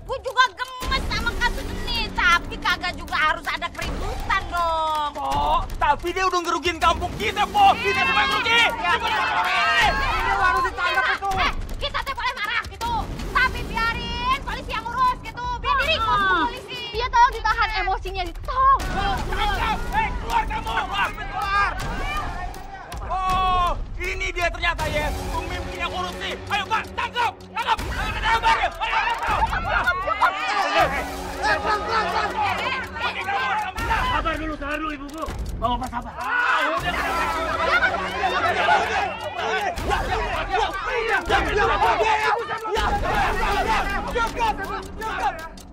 Gue juga gemes sama kasus ini, tapi kagak juga harus ada keributan dong. Po, tapi dia udah ngerugiin kampung kita, Po. Kita semua yang rugi. Ini harus ditangkap itu. Kita teh boleh marah gitu, tapi biarin polisi yang urus gitu. Biar diri polisi. Dia tolong ditahan emosinya, ditolong. Keluar kamu. Keluar. Oh, ini dia ternyata ya. Pemimpin yang korupsi. Ayo, Pak, tangkap. Tangkap. Sabar dulu ibuku. Bapak sabar.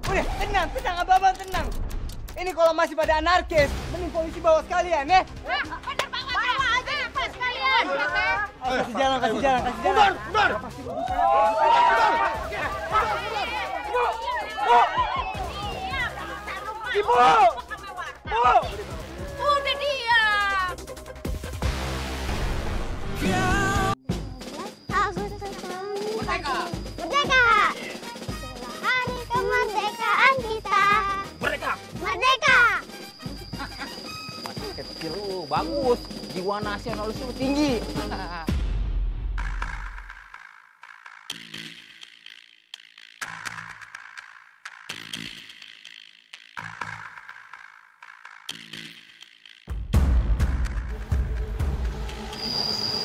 Udah, tenang, abang tenang. Ini kalau masih pada anarkis, mending polisi bawa sekalian, ya. Bener banget, bawa aja pas sekalian. Kasih jalan. Benar. Ibu! Udah diam. Merdeka! Hari kemerdekaan kita. Merdeka! Kecil lu, bagus. Jiwa nasionalis lu tinggi.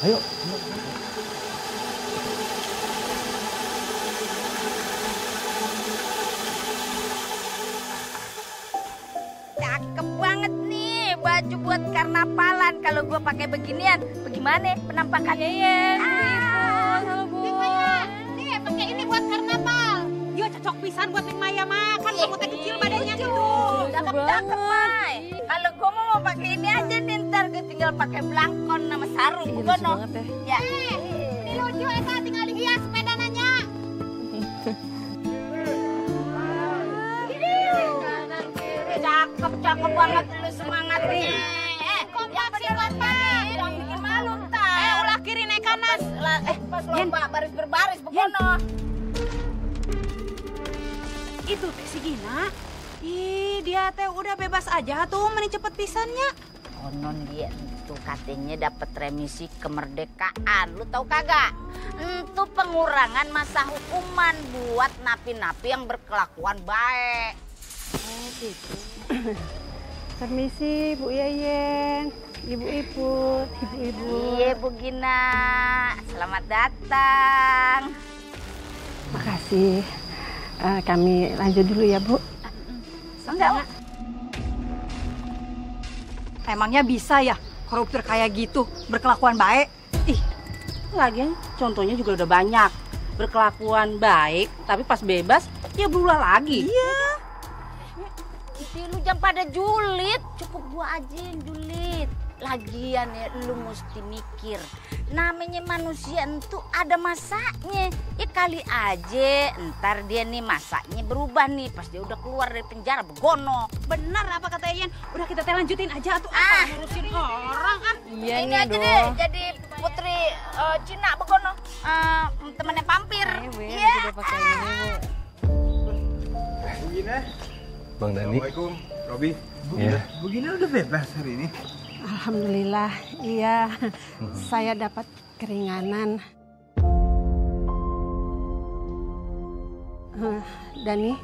Ayo. Cakep banget nih baju buat karnavalan. Kalau gue pakai beginian, bagaimana penampakannya ya? Halo Bu. Nih pakai ini buat karnaval. Dia cocok pisan buat Neng Maya makan. Kamu teh kecil badannya gitu. Cakep Mai. Kalau gue mau pakai ini aja nih, ntar gue tinggal pakai belangkon sama sarung. Iya, lucu banget ya. Ini lucu Eta, tinggal dihias sepeda nanya. Cakep banget lu semangatnya. Kompak sih Bapak. Jangan bikin malu ntar. Ulah kiri naik kanan. Pas lomba baris berbaris begono. Itu teh si Gina. Ih, dia teh udah bebas aja tuh, mending cepet pisannya. Konon dia itu katanya dapat remisi kemerdekaan. Lu tahu kagak? Itu pengurangan masa hukuman buat napi-napi yang berkelakuan baik. Oh gitu. Permisi Bu Yeyen, Ibu Iput, Ibu-ibu. Iya Bu Gina, selamat datang. Makasih. Kami lanjut dulu ya Bu. Enggak. Emangnya bisa ya koruptor kayak gitu berkelakuan baik? Ih, lagian contohnya juga udah banyak. Berkelakuan baik, tapi pas bebas ya berulah lagi. Iya. Jadi lu jangan pada julid, cukup gua aja yang julid. Lagian ya lu mesti mikir, namanya manusia itu ada masanya. Ya kali aja ntar dia nih masanya berubah nih pas dia udah keluar dari penjara begono. Benar apa kata Ian? Udah kita lanjutin aja tuh ngurusin orang ah. Iya ini aja deh jadi putri Cina begono, temannya pampir. Iya. Gina. Bang Dani. Assalamualaikum, Robi. Iya. Bu Gina udah bebas hari ini. Alhamdulillah, iya. Saya dapat keringanan. Dani,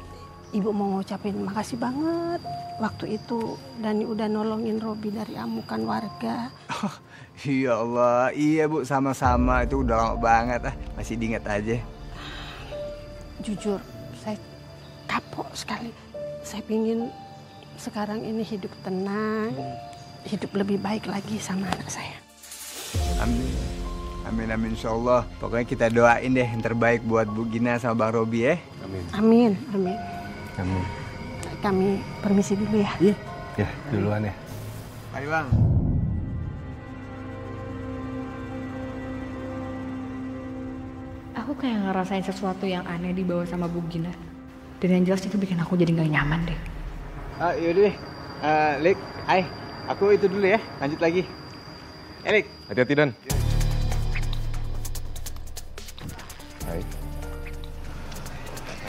Ibu mau ngucapin makasih banget. Waktu itu Dani udah nolongin Robi dari amukan warga. Oh, ya Allah, iya Bu, sama-sama. Itu udah lama banget masih diingat aja. Jujur, saya kapok sekali. Saya pingin sekarang ini hidup tenang. Hidup lebih baik lagi sama anak saya. Amin, insyaallah. Pokoknya kita doain deh yang terbaik buat Bu Gina sama Bang Robi ya. Amin. Amin. Kami permisi dulu ya. Iya. Ya, duluan ya. Ayo Bang. Aku kayak ngerasain sesuatu yang aneh dibawa sama Bu Gina. Dan yang jelas itu bikin aku jadi gak nyaman deh. Yaudah deh. Lik, hai. Aku itu dulu ya, lanjut lagi. Lik. Hati-hati Dan. Hai.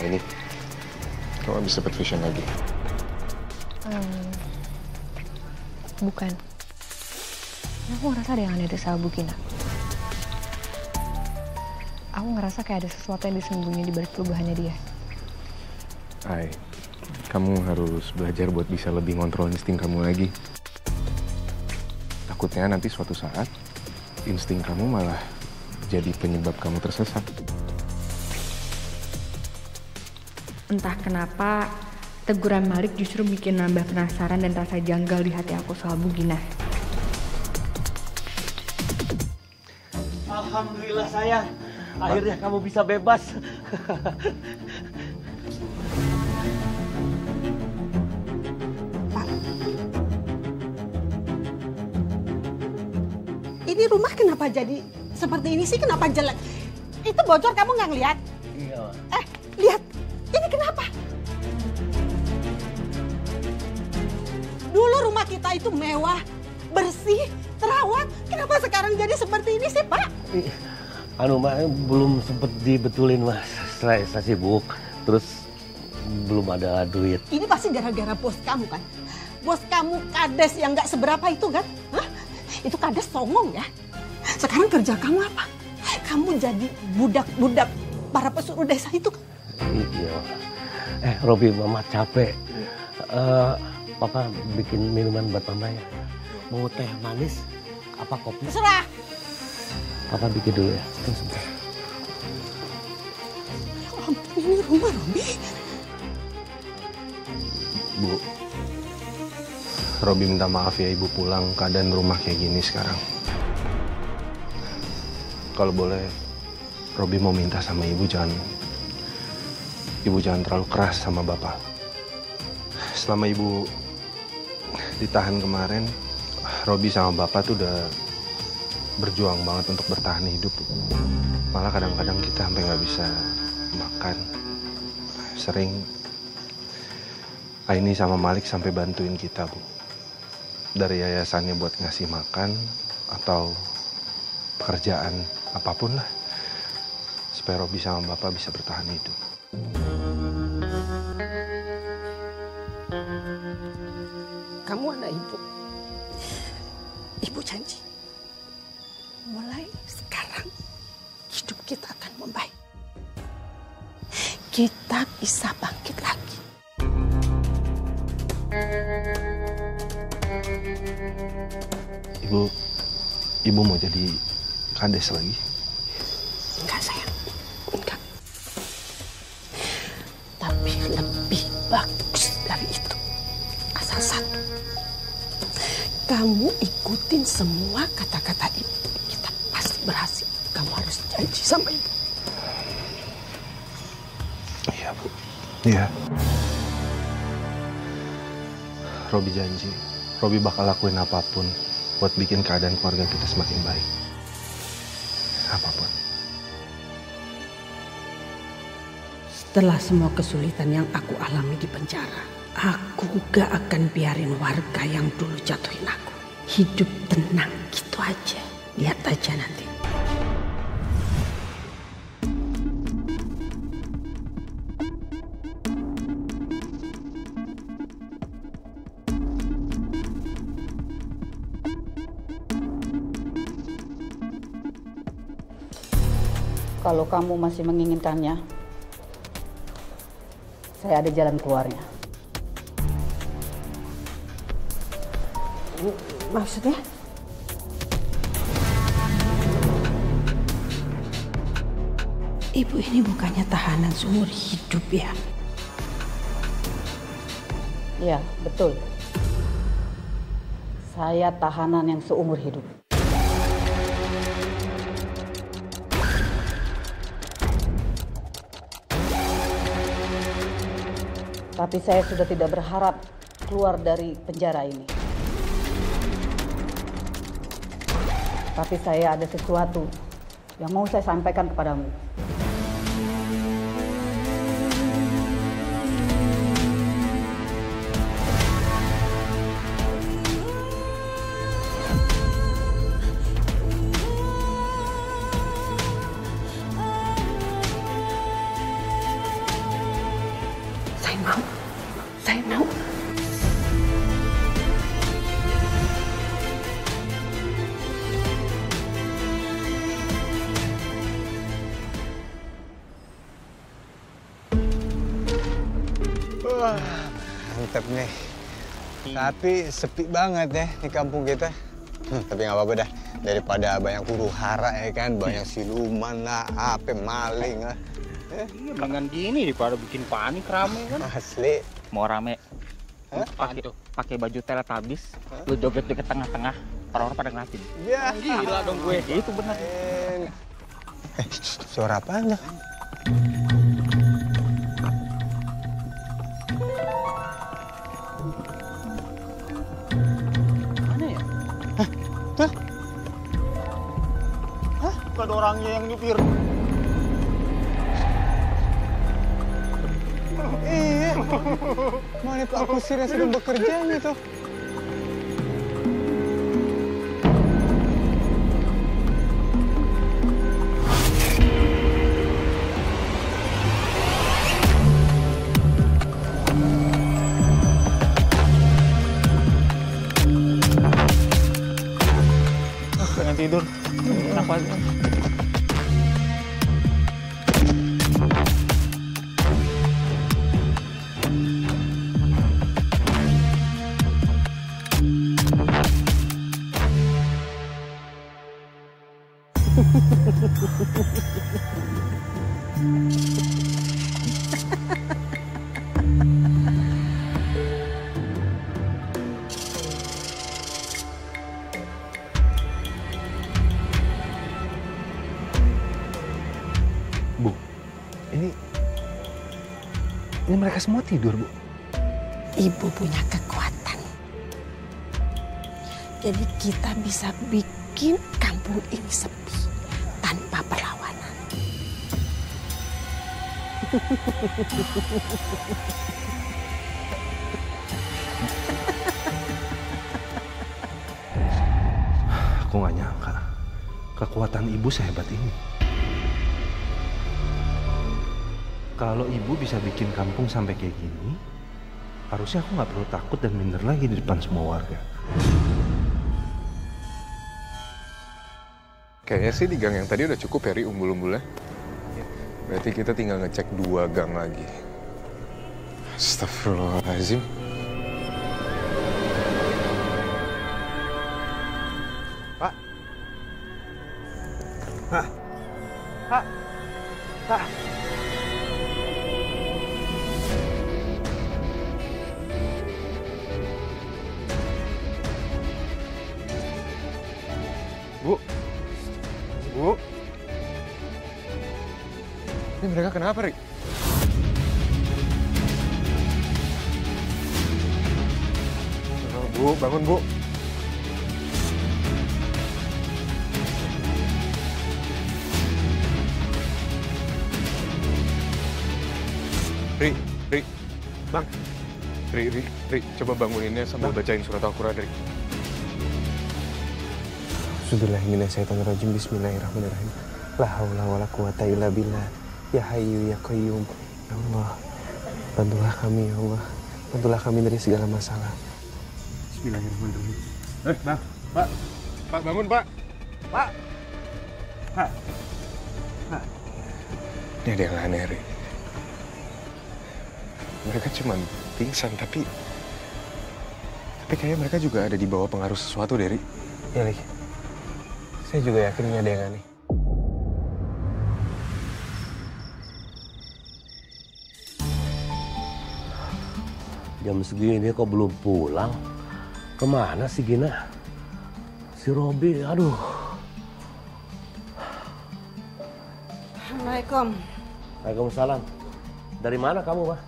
Ini, kamu habis dapat vision lagi? Bukan. Aku ngerasa ada yang aneh sama Bu Gina. Aku ngerasa kayak ada sesuatu yang disembunyi di balik perubahannya dia. Hai, kamu harus belajar buat bisa lebih ngontrol insting kamu lagi. Takutnya nanti suatu saat, insting kamu malah jadi penyebab kamu tersesat. Entah kenapa, teguran Malik justru bikin nambah penasaran dan rasa janggal di hati aku soal Bu Gina. Alhamdulillah sayang, akhirnya kamu bisa bebas. Ini rumah kenapa jadi seperti ini sih? Kenapa jelek? Itu bocor kamu nggak ngeliat? Iya. Lihat, ini kenapa? Dulu rumah kita itu mewah, bersih, terawat. Kenapa sekarang jadi seperti ini sih, Pak? Mak, belum sempet dibetulin, Mas. Saya sibuk, terus belum ada duit. Ini pasti gara-gara bos kamu kan? Bos kamu kades yang nggak seberapa itu kan? Hah? Itu kades songong ya. Sekarang kerja kamu apa? Kamu jadi budak-budak para pesuruh desa itu kan? Iya. Robi, Mama capek. Papa bikin minuman buat Mama ya. Mau teh manis apa kopi? Terserah. Papa bikin dulu ya. Sebentar. Ya ampun, ini rumah Robi. Bu, Robi minta maaf ya Ibu pulang keadaan rumah kayak gini sekarang. Kalau boleh, Robi mau minta sama Ibu jangan terlalu keras sama Bapak. Selama Ibu ditahan kemarin, Robi sama Bapak tuh udah berjuang banget untuk bertahan hidup. Malah kadang-kadang kita sampai nggak bisa makan. Sering Aini sama Malik sampai bantuin kita, Bu. Dari yayasannya buat ngasih makan atau pekerjaan apapun lah. Supaya Robi sama Bapak bisa bertahan hidup. Kamu anak ibu. Ibu janji. Mulai sekarang hidup kita akan membaik. Kita bisa bangkit lagi. Ibu mau jadi kades lagi? Enggak sayang, enggak. Tapi lebih bagus dari itu. Asal satu, kamu ikutin semua kata-kata ibu. Kita pasti berhasil. Kamu harus janji sama ibu. Iya, Bu. Iya. Robi janji, Robi bakal lakuin apapun buat bikin keadaan keluarga kita semakin baik. Apapun. Setelah semua kesulitan yang aku alami di penjara, aku gak akan biarin warga yang dulu jatuhin aku hidup tenang gitu aja. Lihat aja nanti. Kalau kamu masih menginginkannya, saya ada jalan keluarnya. Maksudnya? Ibu ini bukannya tahanan seumur hidup ya? Iya, betul. Saya tahanan yang seumur hidup. Tapi saya sudah tidak berharap keluar dari penjara ini. Tapi saya ada sesuatu yang mau saya sampaikan kepadamu. mantep nih. Tapi sepi banget ya di kampung kita. Tapi nggak apa-apa dah. Daripada banyak huru hara ya kan, banyak siluman lah, apa maling lah. Iya, dengan gini daripada bikin panik rame kan. Asli. Mau rame. Pakai baju Teletubbies, lu joget-joget tengah-tengah, orang-orang pada ngeliatin. Ya, gila dong gue. Itu bener. Suara apaan tuh? Mana ya? Tuh. Hah? Gak ada orangnya yang nyupir. Iya. Mana Pak Kusir yang sedang bekerja gitu? Pengen tidur. Kenapa? Bu, ini mereka semua tidur, Bu. Ibu punya kekuatan. Jadi kita bisa bikin kampung ini sepi tanpa perlawanan. Aku nggak nyangka kekuatan ibu sehebat ini. Kalau ibu bisa bikin kampung sampai kayak gini, harusnya aku nggak perlu takut dan minder lagi di depan semua warga. Kayaknya sih di gang yang tadi udah cukup ya, Ri, umbul-umbulnya. Berarti kita tinggal ngecek 2 gang lagi. Astagfirullahaladzim. Pak. Pak. Pak. Pak. Bu. Bu. Ini mereka kenapa, Ri? Bu, bangun, Bu. Ri, Bang. Ri, coba banguninnya sambil bacain surat Al-Quran, Ri. Bismillahirrahmanirrahim. Bismillahirrahmanirrahim. La haula wala quwata illa billah. Ya Hayyu ya Qayyum. Ya Allah, bantulah kami ya Allah. Bantulah kami dari segala masalah. Bismillahirrahmanirrahim. Bang. Pak, bangun, Pak. Pak. Ini ada yang aneh, Ri. Mereka cuma pingsan, tapi kayaknya mereka juga ada di bawah pengaruh sesuatu, Ri. Ya, Lik. Saya juga yakin ini ada yang aneh. Jam segini kok belum pulang? Kemana sih Gina? Si Robi, aduh. Assalamualaikum. Waalaikumsalam. Dari mana kamu, Mah?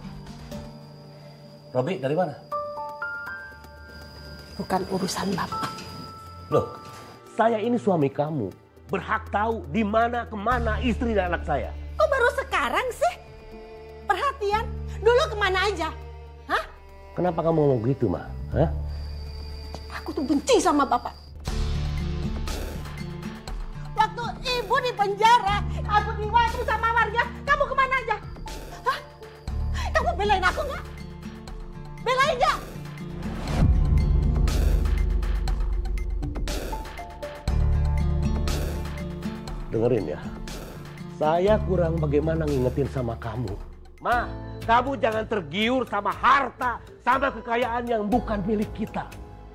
Robi, dari mana? Bukan urusan Bapak. Loh, saya ini suami kamu. Berhak tahu di mana kemana istri dan anak saya. Kok baru sekarang sih? Perhatian, dulu kemana aja? Hah? Kenapa kamu ngomong gitu, Mah? Hah? Aku tuh benci sama Bapak. Waktu ibu di penjara, aku diwaktu sama warga, kamu kemana aja? Hah? Kamu belain aku nggak? Belain nggak? Dengerin ya, saya kurang bagaimana ngingetin sama kamu. Ma, Kamu jangan tergiur sama harta, sama kekayaan yang bukan milik kita.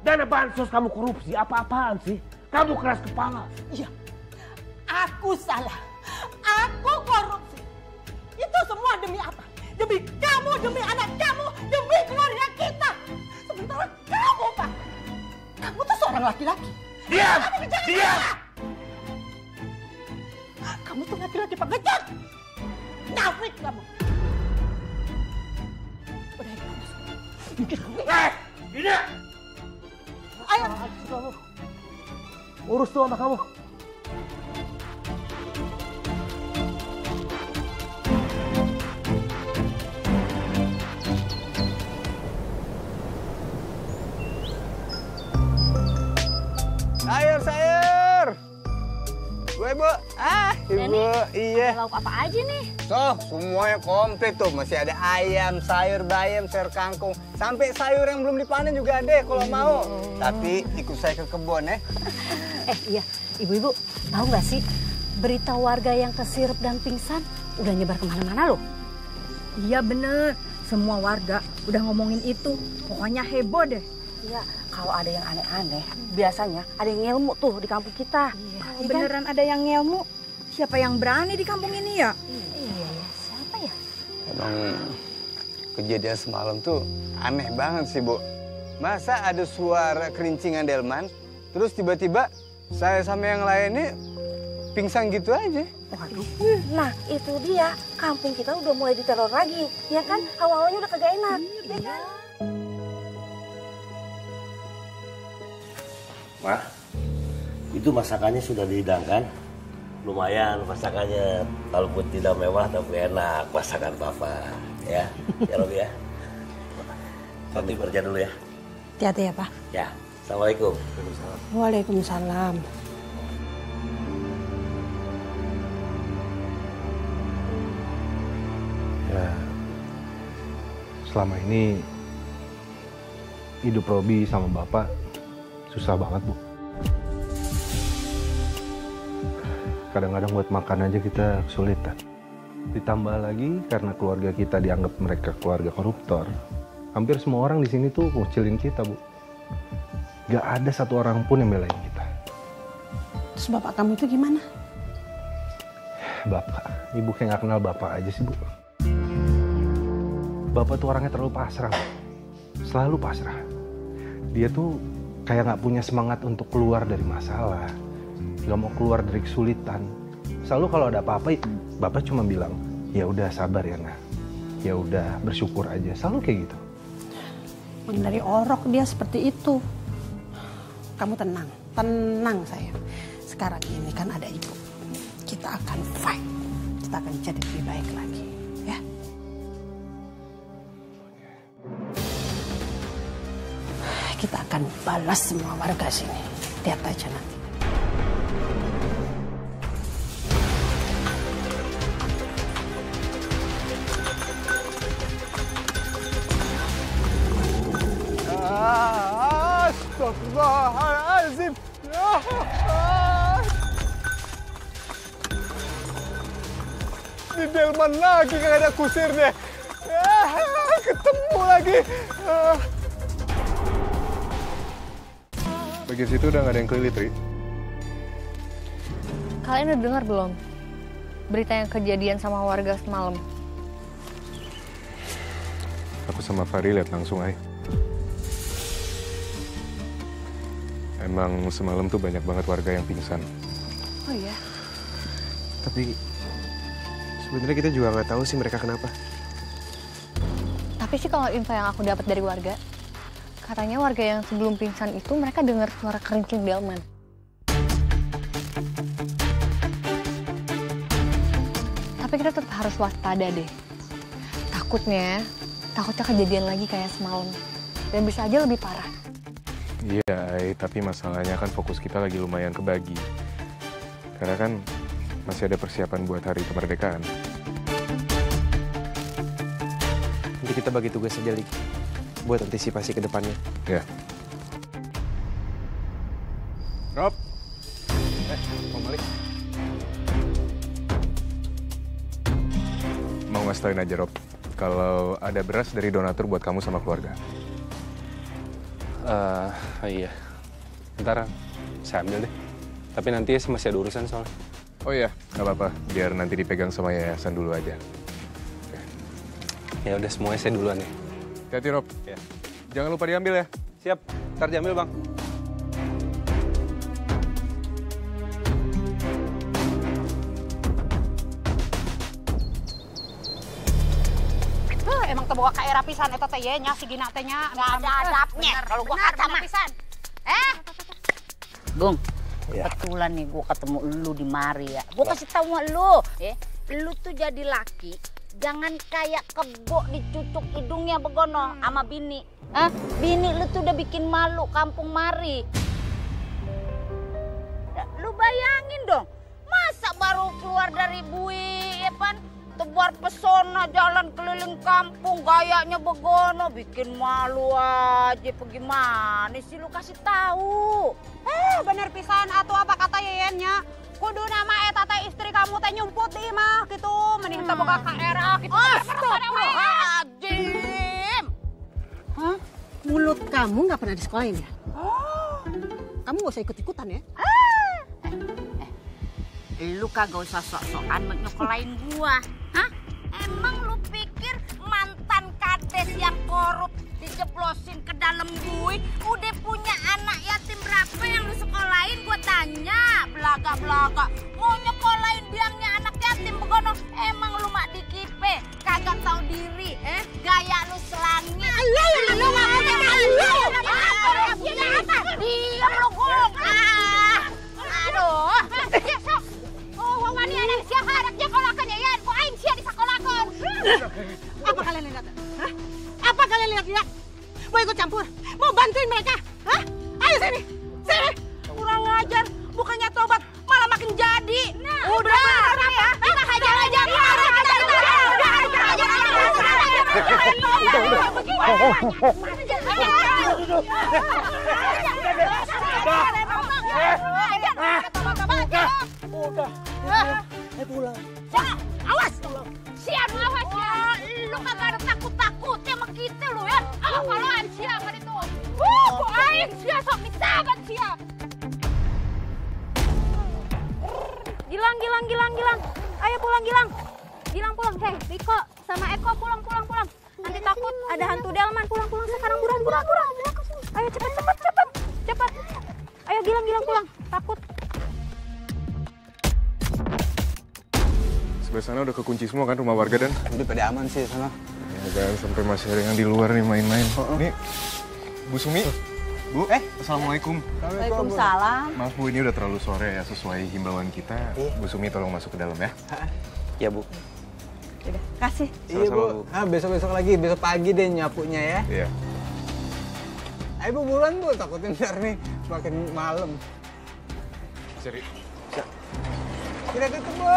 Dana bansos kamu korupsi, apa-apaan sih? Kamu keras kepala. Iya, aku salah. Aku korupsi. Itu semua demi apa? Demi kamu, demi anak kamu, demi keluarga kita. Sementara kamu, Pak, kamu tuh seorang laki-laki. Diam! Diam! Kamu tuh laki-laki pengecut. Nafik kamu. Udah, Dina! Ayo. Kamu. Urus tuh sama kamu. Sayur. Bu, Ibu. Ibu, iya. Lauk apa aja nih? Semuanya komplit tuh. Masih ada ayam, sayur bayam, sayur kangkung. Sampai sayur yang belum dipanen juga ada kalau mau. Tapi ikut saya ke kebun ya. Iya, ibu-ibu tahu nggak sih berita warga yang kesirep dan pingsan udah nyebar kemana-mana loh. Iya bener, semua warga udah ngomongin itu. Pokoknya heboh deh. Iya, kalau ada yang aneh-aneh, biasanya ada yang ngelmu tuh di kampung kita. Kalau beneran ada yang ngelmu, siapa yang berani di kampung ini ya? Iya, siapa ya? Emang kejadian semalam tuh aneh banget sih, Bu. Masa ada suara kerincingan delman, terus tiba-tiba saya sama yang lainnya pingsan gitu aja. Waduh, nah itu dia, kampung kita udah mulai diteror lagi, ya kan? Awal-awalnya udah kagak enak, ya kan? Ma, itu masakannya sudah dihidangkan. Lumayan masakannya, walaupun tidak mewah tapi enak masakan Papa. Ya, ya Robi ya. Nanti kerja dulu ya. Hati-hati ya, Pak. Ya, Assalamualaikum. Waalaikumsalam. Ya, selama ini hidup Robi sama Bapak susah banget, Bu. Kadang-kadang buat makan aja kita kesulitan. Ditambah lagi karena keluarga kita dianggap mereka keluarga koruptor. Hampir semua orang di sini tuh ngucilin kita, Bu. Gak ada satu orang pun yang belain kita. Terus bapak kamu itu gimana? Bapak, Ibu kayak gak kenal Bapak aja sih, Bu. Bapak tuh orangnya terlalu pasrah, Bu. Selalu pasrah. Dia tuh kayak gak punya semangat untuk keluar dari masalah. Gak mau keluar dari kesulitan. Selalu kalau ada apa-apa, Bapak cuma bilang, ya udah sabar ya, Nak. Ya udah bersyukur aja. Selalu kayak gitu. Dari orok dia seperti itu. Kamu tenang, tenang sayang. Sekarang ini kan ada ibu. Kita akan fight. Kita akan jadi lebih baik lagi, ya. Kita akan balas semua warga sini. Lihat aja nanti. Astagfirullahaladzim. Di delman lagi gak ada kusir deh. Ketemu lagi. Bagian situ udah gak ada yang kelilit, Ri. Kalian udah dengar belum berita yang kejadian sama warga semalam? Aku sama Fahri lihat langsung aja. Emang semalam tuh banyak banget warga yang pingsan. Oh iya? Tapi sebenarnya kita juga nggak tahu sih mereka kenapa. Tapi sih kalau info yang aku dapat dari warga, katanya warga yang sebelum pingsan itu mereka dengar suara kerincing delman. Tapi kita tetap harus waspada deh. Takutnya kejadian lagi kayak semalam. Dan bisa aja lebih parah. Iya, tapi masalahnya kan fokus kita lagi lumayan kebagi. Karena kan masih ada persiapan buat hari kemerdekaan. Nanti kita bagi tugas aja, Lik. Buat antisipasi ke depannya. Ya. Rob. Mau balik? Mau ngasih tauin aja, Rob. kalau ada beras dari donatur buat kamu sama keluarga. Iya. Ntar saya ambil deh. Tapi nanti masih ada urusan soalnya. Oh iya, nggak apa-apa. Biar nanti dipegang sama yayasan dulu aja. Ya udah, semuanya saya duluan ya. Hati-hati, Rob. Ya. Jangan lupa diambil ya. Siap, ntar diambil Bang. Emang teboga ka era pisan eta teh nya si Gina teh nya. Nggak ada adabnya. Kalau gua kata mah pisan. Gung, kebetulan nih gua ketemu lu di mari ya. Gua kasih tahu sama lu, lu tuh jadi laki, jangan kayak kebo dicucuk hidungnya begono sama bini. Bini lu tuh udah bikin malu kampung mari. Lu bayangin dong, masa baru keluar dari bui, ya pan? Tebar pesona jalan keliling kampung gayanya begono bikin malu aja. Bagaimana sih lu kasih tahu? Bener pisan atuh apa kata yeyennya. Kudu nama eta teh istri kamu teh nyumput di imah gitu. Mending teu boga ka era gitu. Astagfirullahaladzim. Hah? Mulut kamu nggak pernah disekolahin ya? Kamu nggak usah ikut-ikutan ya? Lu kagak usah sok-sokan nyokolain gua. Emang lu pikir mantan kades yang korup dijeblosin ke dalam bui udah punya anak yatim berapa yang lu sekolahin? Gua tanya, belaga-belaga mau nyekolahin diamnya anak yatim begono. Emang lu mak dikipe kagak tahu diri, gaya lu selangit. Lu mah punya diam lu Gung. Aduh. Oh, wani anak sia haraknya kolakan ya, ku aing sia disakolakon. Apa kalian lihat? Hah? Apa kalian lihat? Mau ikut campur? Mau bantuin mereka? Hah? Ayo sini. Sini. Kurang ngajar, bukannya tobat malah makin jadi. Udah ya. Kita hajar aja. Pulang. Awas. Siap awas ya. Lu kagak ada takut-takutnya sama kita lu ya. Apaan sia kan itu. Ku aing sia sok misaban sia. Gilang. Ayo pulang Gilang. Gilang pulang. Hei, Riko sama Eko pulang. Nanti takut ada hantu delman. Pulang sekarang buruan. Ayo cepet. Ayo Gilang pulang. Takut. Sebelah sana udah kekunci semua kan rumah warga dan? Udah pada aman sih sana. Ya jangan sampai masih ada yang di luar nih main-main. Nih, Bu Sumi. Bu, Assalamualaikum. Waalaikumsalam. Maaf Bu, ini udah terlalu sore ya, sesuai himbauan kita. Bu Sumi tolong masuk ke dalam ya. Ya Bu. Udah, kasih. Iya Bu. Besok-besok lagi, besok pagi deh nyapunya ya. Iya. Ayo Bu, buruan Bu, takutnya ntar nih semakin malam. Seri. Kita tutup Bu.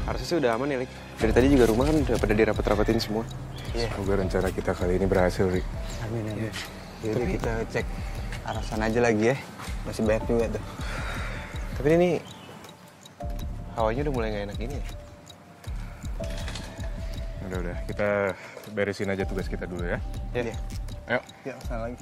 Harusnya sih udah aman ya, Lik. Dari tadi juga rumah kan udah pada dirapet-rapetin semua. Iya. Semoga rencana kita kali ini berhasil, Rik. Amin. Yaudah kita cek arah sana aja lagi ya. Masih banyak juga tuh. Tapi ini hawanya udah mulai nggak enak gini ya. Udah. Kita beresin aja tugas kita dulu ya. Iya. Ayo. Ya, sana lagi.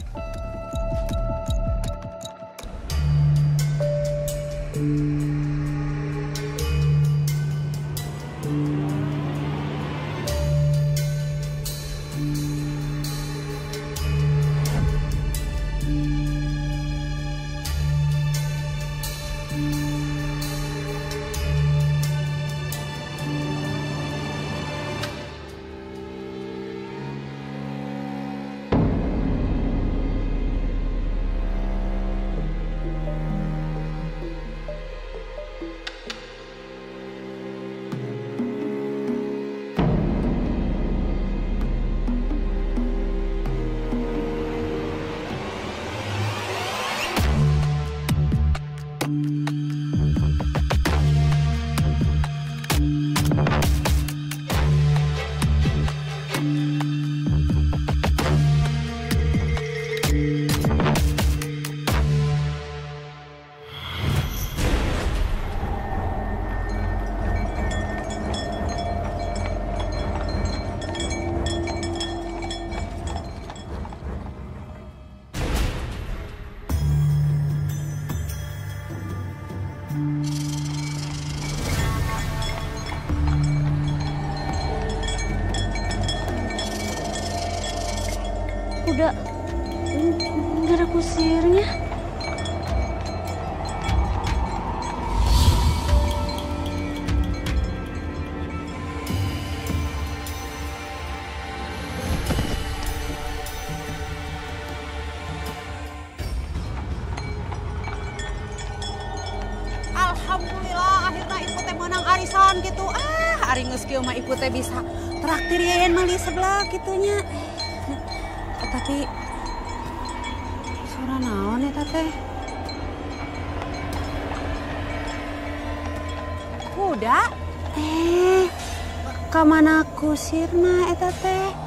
kuda nggak ada kusirnya. Alhamdulillah akhirnya ibu teh menang arisan gitu. Ari geus kieu mah ibu teh bisa traktir Yayan Mali sebelah gitunya. Tapi suara naon eta teh? Kuda? Ka mana kusirna eta teh?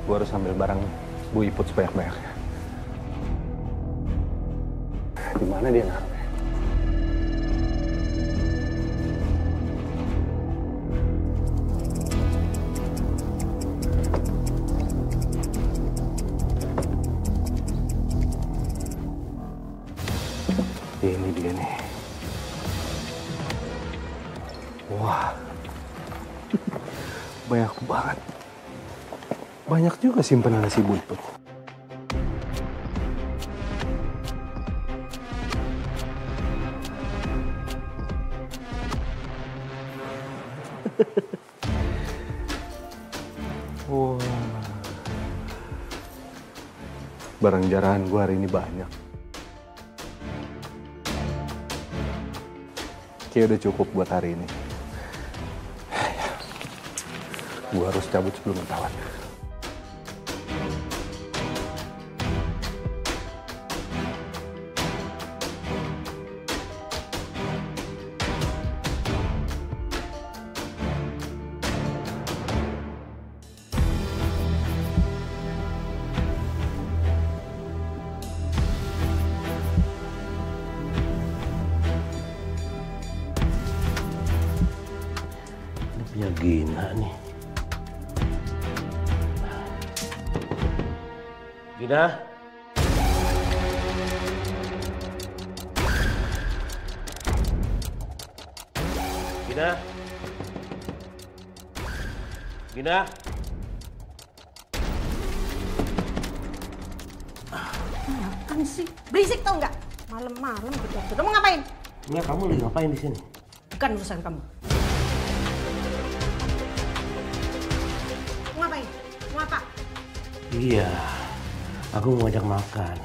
Gue harus ambil barang Bu Iput sebanyak-banyaknya. Di mana dia naruhnya? Ini dia nih. Wah, banyak banget. Banyak juga simpanan si Bu Iput. Wah, barang jarahan gue hari ini banyak. Kayaknya udah cukup buat hari ini. Gue harus cabut sebelum ketahuan. Ya Gina nih. Gina? Gina? Gina? Apaan sih? Berisik tau nggak? Malam-malam gedor-gedor. Mau ngapain? Mia, kamu lagi ngapain di sini? Bukan urusan kamu. Mau ngapain? Mau apa? Iya, aku mau ajak makan.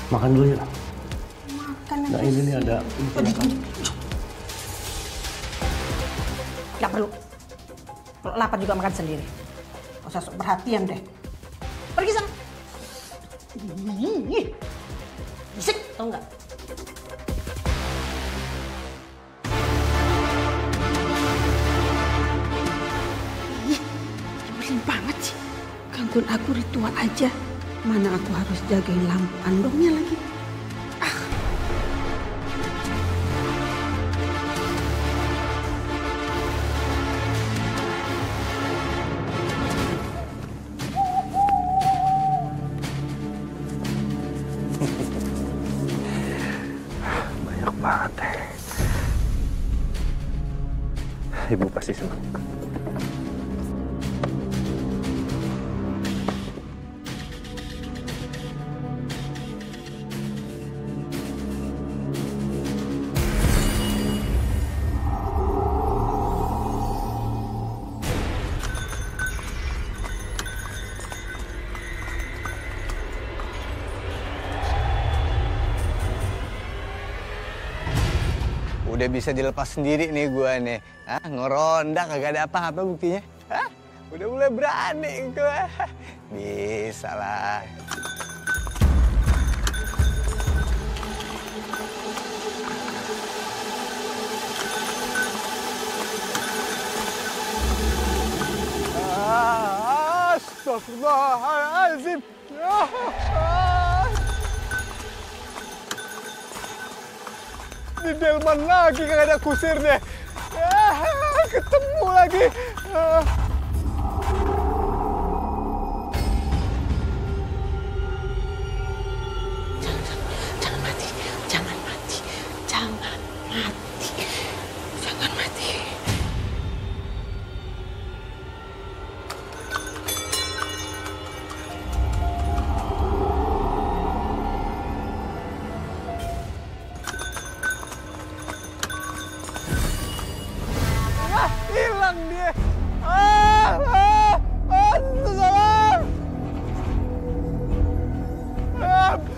Makan dulu ya. Makan Nah ini nih ada. Gak perlu. Kalau lapar juga makan sendiri. Gak usah sok perhatian deh. Pergi sana. Berisik tau nggak? Ih, nyebelin banget sih. Gangguin aku ritual aja. Mana aku harus jagain lampu andongnya lagi. Banyak banget. Ibu pasti senang. Udah bisa dilepas sendiri nih gua nih. Hah? Ngeronda kagak ada apa-apa buktinya. Hah? Udah mulai berani gua. Bisa lah. Astagfirullahaladzim. Di delman lagi kagak ada kusir deh. Ketemu lagi. Jangan mati, jangan mati, jangan mati, jangan mati. Hilang dia.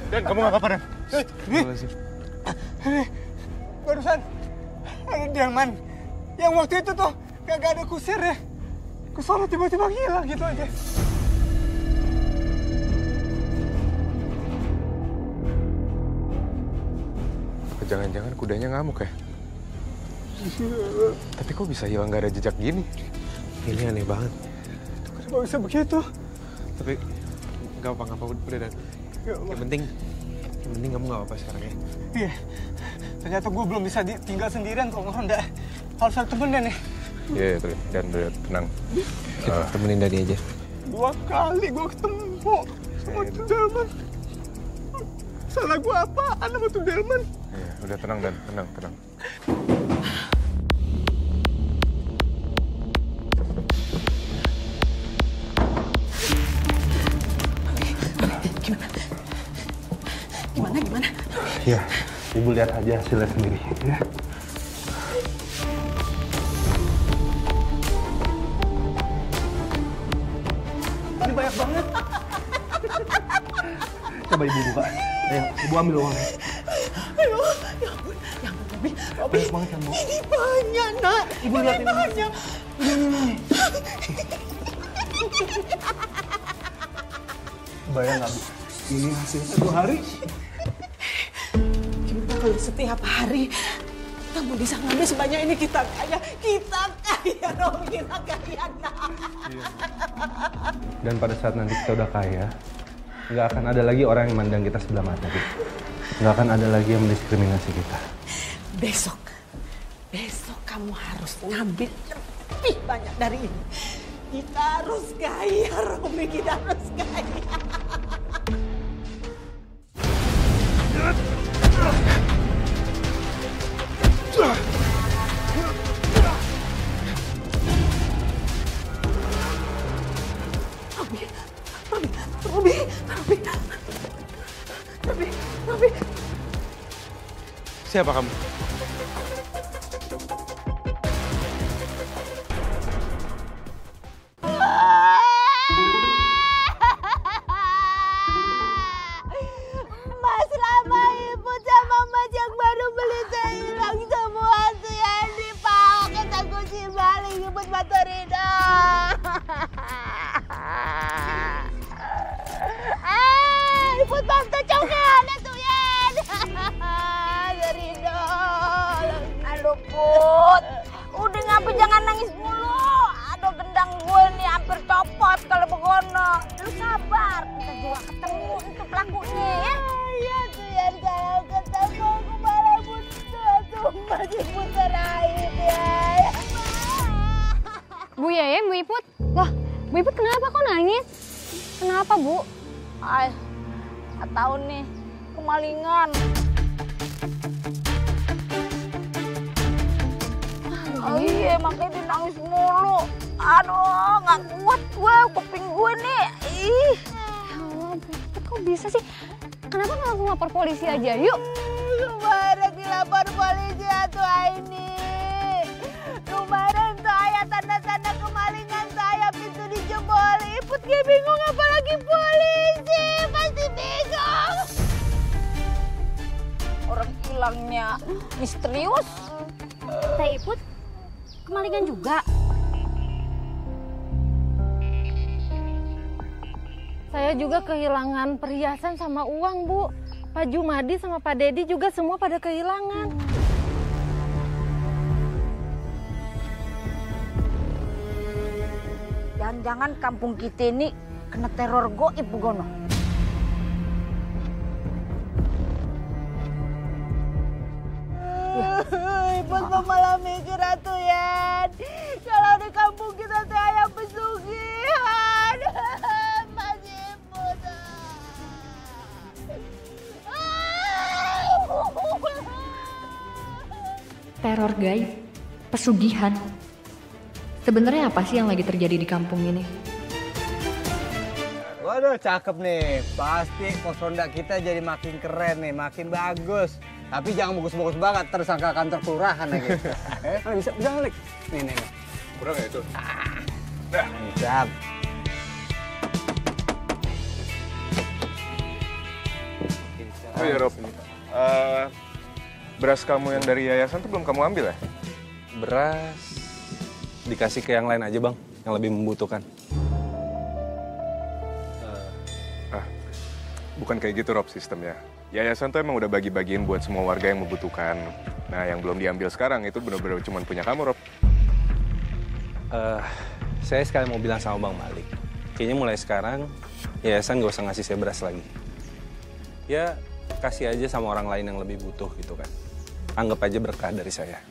Dan kamu nggak apa-apa, Dan? Barusan ada delman yang waktu itu tuh kagak ada kusir ya. Kesana tiba-tiba hilang gitu aja. Jangan-jangan kudanya ngamuk ya? Tapi kok bisa hilang gak ada jejak gini? Ini aneh banget. Kenapa bisa begitu? Tapi nggak apa-apa, udah Dan. Yang penting kamu nggak apa-apa sekarang ya. Iya. Ternyata gue belum bisa tinggal sendirian kalau ngeronda. Harus ada temennya nih. Iya, Dan udah tenang. Temenin Dani aja. 2 kali gue ketemu sama tuh delman. Salah gue apaan sama tuh delman? Iya, udah tenang Dan, tenang. Gimana? Iya, Ibu lihat aja hasilnya sendiri ya. Ini banyak banget. Coba Ibu buka. Ayo, Ibu ambil uangnya. Ayo, ya ampun, Robi. Banyak banget kan, Bu? Ini banyak, Nak. Ibu lihat ini. Banyak. Ini. Bayang nggak, Bu? Ini hasil 1 hari. Gimana kalau setiap hari kamu bisa ngambil sebanyak ini? Kita kaya, Robi, kita kaya, Nak. Dan pada saat nanti kita udah kaya, nggak akan ada lagi orang yang mandang kita sebelah mata, gitu. Nggak akan ada lagi yang mendiskriminasi kita. Besok kamu harus ngambil lebih banyak dari ini. Kita harus kaya, Robi, kita harus kaya. Robi. Siapa kamu? Mas, lama Ibu sama Mas yang baru beli saya hilang semua tuh yang dipakai kunci balik nyebut Batorida. Ibut bangsa cokan itu ya. Terido. Aduh Put, udah ngapa jangan nangis mulu. Aduh gendang gue nih hampir copot kalau begono. Lu sabar, kita juga ketemu. Kenapa, Bu? Ay, nggak tahu nih, kemalingan. Oh iya, makanya dia nangis mulu. Aduh, nggak kuat gue, kuping gue nih. Ih. Allah, kok bisa sih? Kenapa nggak langsung lapor polisi aja? Yuk. Kemarin dilapor polisi atuh Aini. Kemarin saya tanda-tanda kemalingan saya pintu dijebol. Iput kayak bingung apalagi polisi. Pasti bingung. Orang hilangnya misterius. Teh Iput, kemalingan juga. Saya juga kehilangan perhiasan sama uang, Bu. Pak Jumadi sama Pak Dedi juga semua pada kehilangan. Jangan-jangan kampung kita ini kena teror goib, Bu Gono. Iput malah mikir atuh Yan. Kalau di kampung kita teh aya pesugihan. Masih Iput. Teror gaib, pesugihan. Sebenarnya apa sih yang lagi terjadi di kampung ini? Waduh, cakep nih. Pasti pos ronda kita jadi makin keren nih, makin bagus. Tapi jangan bagus-bagus banget, tersangka kantor kelurahan lagi. Bisa balik. Nih. Kurang nggak itu? Siap. Oh ya Rob, beras kamu yang dari yayasan tuh belum kamu ambil ya? Beras dikasih ke yang lain aja bang, yang lebih membutuhkan. Bukan kayak gitu Rob sistemnya. Yayasan tuh emang udah bagi-bagiin buat semua warga yang membutuhkan. Nah yang belum diambil sekarang itu benar-benar cuma punya kamu Rob. Saya sekali mau bilang sama Bang Malik, kayaknya mulai sekarang yayasan gak usah ngasih saya beras lagi. Ya kasih aja sama orang lain yang lebih butuh gitu kan. Anggap aja berkah dari saya.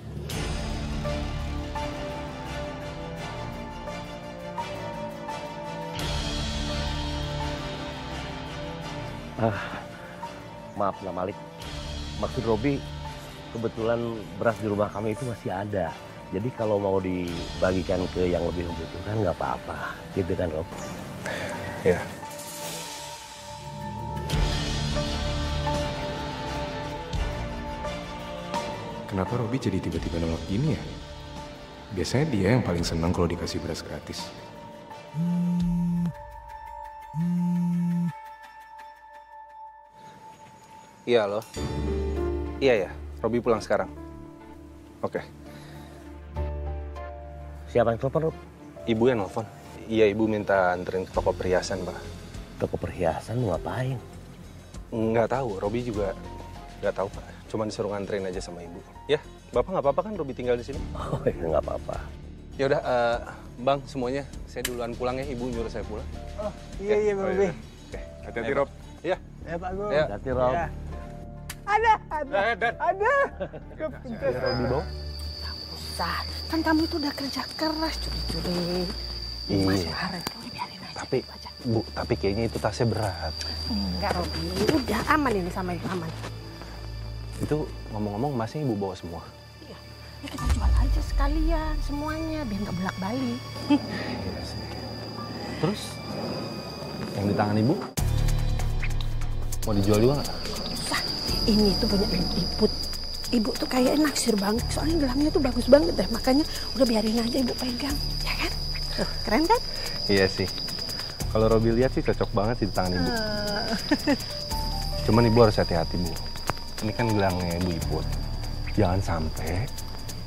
Maaf Nah Malik, maksud Robi kebetulan beras di rumah kami itu masih ada. Jadi kalau mau dibagikan ke yang lebih membutuhkan nggak apa-apa, gitu kan Rob? Ya. Kenapa Robi jadi tiba-tiba nolak gini ya? Biasanya dia yang paling senang kalau dikasih beras gratis. Iya loh. Iya ya, Robi pulang sekarang. Oke. Siapa yang telepon, Rob? Ibu yang nelfon. Iya, ibu minta anterin ke toko perhiasan, Pak. Toko perhiasan mau ngapain? Nggak tahu, Robi juga nggak tahu, Pak. Cuma disuruh nganterin aja sama ibu. Ya, Bapak nggak apa-apa kan Robi tinggal di sini? Oh, ya nggak apa-apa. Ya udah, Bang, semuanya saya duluan pulang ya, ibu nyuruh saya pulang. Oh, iya Bang Robi. Oke, hati-hati Rob. Iya. Ya Pak Gu. Hati-hati Rob. Ya. Ada. Ada Robi bawa. Usah, kan kamu itu udah kerja keras curi-curi. Iya. Masih harus biarin aja. Tapi, Bu, tapi kayaknya itu tasnya berat. Enggak, Robi. Udah aman ini sama itu aman. Itu ngomong-ngomong masih ibu bawa semua. Iya. Ya kita jual aja sekalian semuanya biar nggak bolak-balik. Iya sih. Terus yang di tangan ibu mau dijual juga nggak? Usah. Ini tuh punya Iput. Ibu tuh kayak naksir banget. Soalnya gelangnya tuh bagus banget deh. Makanya udah biarin aja ibu pegang. Ya kan? Tuh, keren kan? Iya sih. Kalau Robi lihat sih cocok banget sih di tangan ibu. Cuman ibu harus hati-hati, Bu. Ini kan gelangnya Ibu Iput. Jangan sampai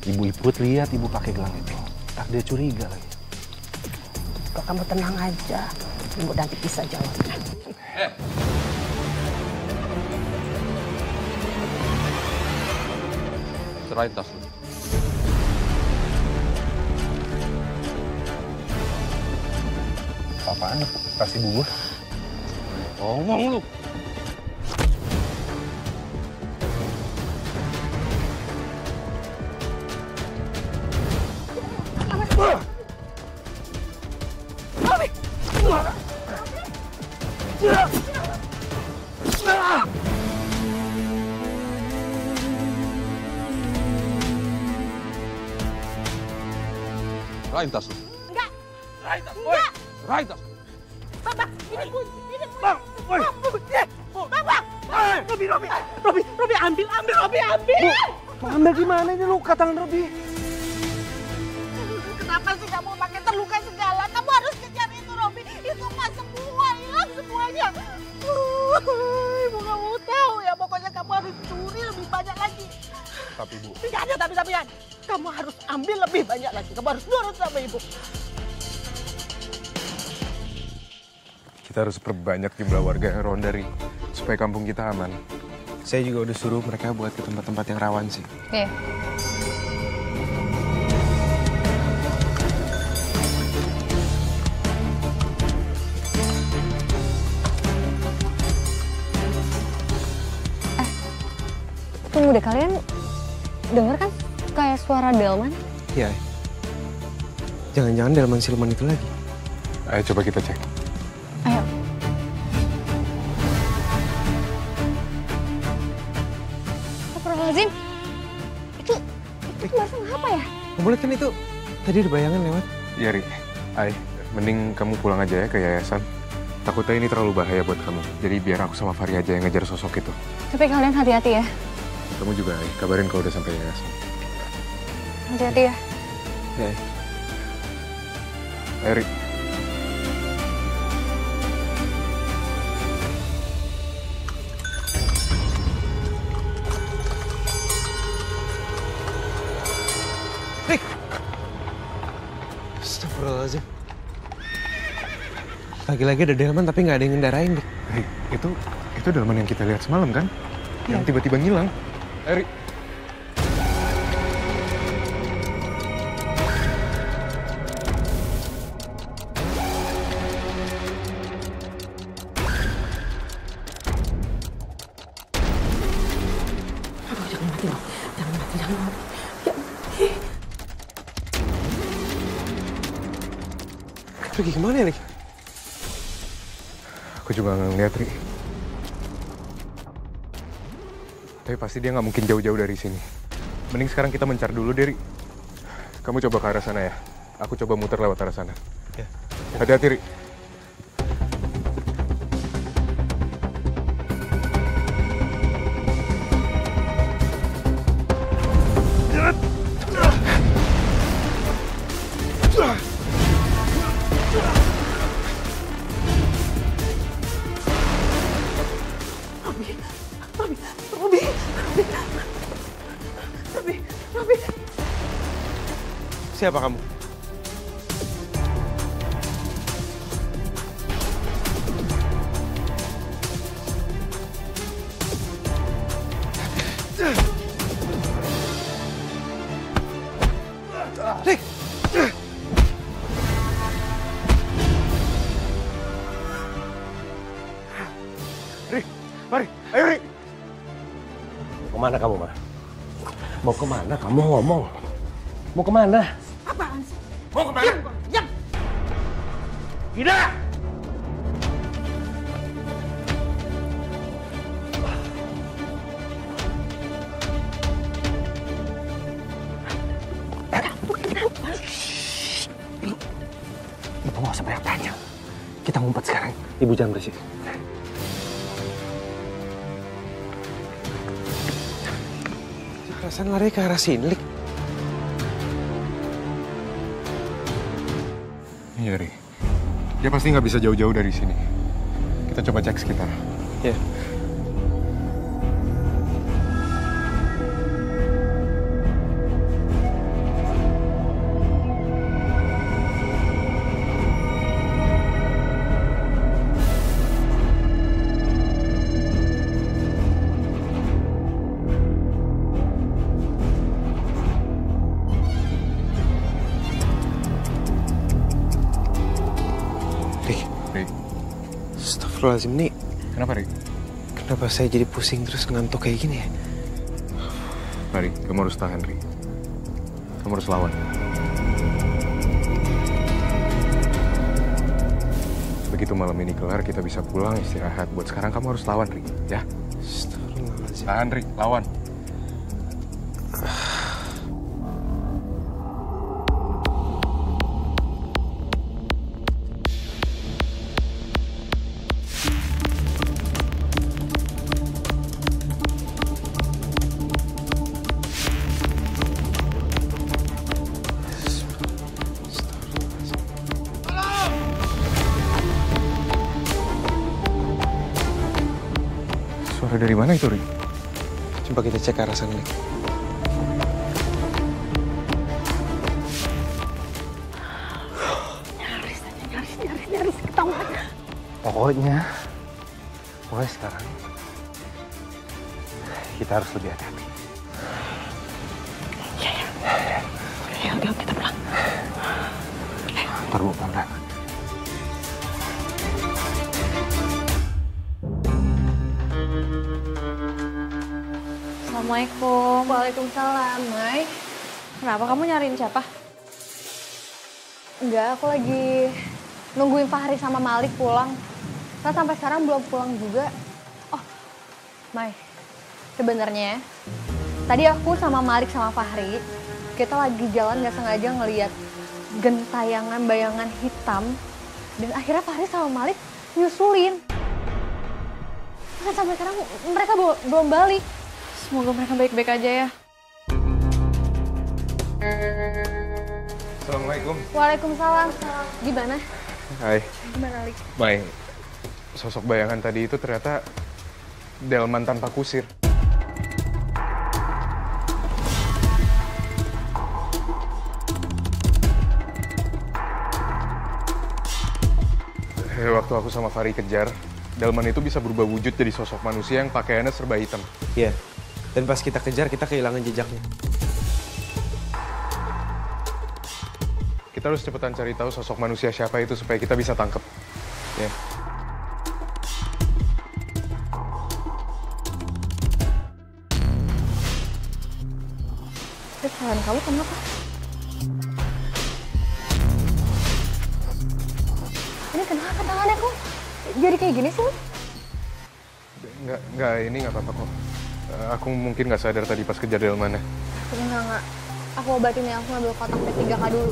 Ibu Iput lihat ibu pakai gelang itu. Tak dia curiga lagi. Kok kamu tenang aja. Ibu nanti bisa jawabnya. Serahin tas lu. Apaan? Kasih bunga? Ngomong lu. Serahin tas lu. Enggak. Serahin tas. Enggak. Serahin tas. Bang, ini Bu. Bang, Bang. Robi, ambil. Mau ambil gimana ini luka tangan Robi? Kenapa sih kamu pakai terluka segala? Kamu harus kejar itu, Robi. Itu mah semua hilang semuanya. Ibu nggak mau tahu ya. Pokoknya kamu harus curi lebih banyak lagi. Tapi Bu. Tidak ada tapi-tapian. Kamu harus ambil lebih banyak lagi. Kamu harus nurut sama ibu. Kita harus perbanyak jumlah warga yang ronda, Ri, supaya kampung kita aman. Saya juga udah suruh mereka buat ke tempat-tempat yang rawan sih. Iya. Tunggu deh, kalian denger kan kayak suara delman? Iya. Jangan-jangan delman siluman itu lagi. Ayo coba kita cek. Ayo. Astagfirullahaladzim. Itu masalah apa ya? Kamu lihat kan itu tadi ada bayangan lewat. Iya, Ri. Ay, mending kamu pulang aja ya ke yayasan. Takutnya ini terlalu bahaya buat kamu. Jadi biar aku sama Fahri aja yang ngejar sosok itu. Tapi kalian hati-hati ya. Kamu juga, Ay. Kabarin kalau udah sampai yayasan. Hati-hati ya. Ya. Ayo, Ri. Rik! Astagfirullahaladzim. Lagi-lagi ada delman tapi nggak ada yang ngendarain, Rik. Rik, itu delman yang kita lihat semalam kan? Yang tiba-tiba ngilang. Rik. Pergi kemana nih? Aku juga nggak ngeliat, Ri. Tapi pasti dia nggak mungkin jauh-jauh dari sini. Mending sekarang kita mencar dulu, Ri. Kamu coba ke arah sana ya. Aku coba muter lewat arah sana. Ya. Hati-hati, Ri. Robi. Siapa kamu? Rik! Ri, mari, ayo Ri. Kemana kamu, Ma? Mau kemana kamu ngomong? Mau kemana? Apaan sih? Mau kemana? Diam. Tidak! Ibu nggak usah banyak tanya. Kita ngumpet sekarang. Ibu jangan berisik. Perasaan lari ke arah sini, Lik. Iya, Ri. Dia pasti nggak bisa jauh-jauh dari sini. Kita coba cek sekitar. Ya. Astagfirullahaladzim, nih. Kenapa, Rik? Kenapa saya jadi pusing terus ngantuk kayak gini ya? Mari, kamu harus tahan, Rik. Kamu harus lawan. Begitu malam ini kelar, kita bisa pulang istirahat. Buat sekarang kamu harus lawan, Rik. Ya? Astagfirullahaladzim. Tahan, Rik. Lawan. Suara dari mana itu, Ri? Coba kita cek ke arah sana, Lik. Nyaris ketahuan. Pokoknya, mulai sekarang kita harus lebih hati-hati. Ya, udah kita pulang. Ntar Bu, pelan-pelan. Assalamualaikum. Waalaikumsalam, Mai. Kenapa kamu nyariin siapa? Enggak, aku lagi nungguin Fahri sama Malik pulang. Kan sampai sekarang belum pulang juga. Oh, Mai. Sebenarnya tadi aku sama Malik sama Fahri, kita lagi jalan nggak sengaja ngeliat gentayangan bayangan hitam. Dan akhirnya Fahri sama Malik nyusulin. Kan sampai sekarang mereka belum balik. Semoga mereka baik-baik aja ya. Assalamualaikum. Waalaikumsalam. Gimana? Hai. Gimana, Lik? Mai, sosok bayangan tadi itu ternyata delman tanpa kusir. Waktu aku sama Fahri kejar, delman itu bisa berubah wujud jadi sosok manusia yang pakaiannya serba hitam. Iya. Dan pas kita kejar, kita kehilangan jejaknya. Kita harus cepetan cari tahu sosok manusia siapa itu supaya kita bisa tangkep. Ya. Kesalahan kamu kenapa? Ini kenapa tangannya kok jadi kayak gini sih? Nggak, ini nggak apa-apa kok. Aku mungkin nggak sadar tadi pas kejar delmannya. Enggak. Aku obatin ya, aku ngambil kotak P3K dulu.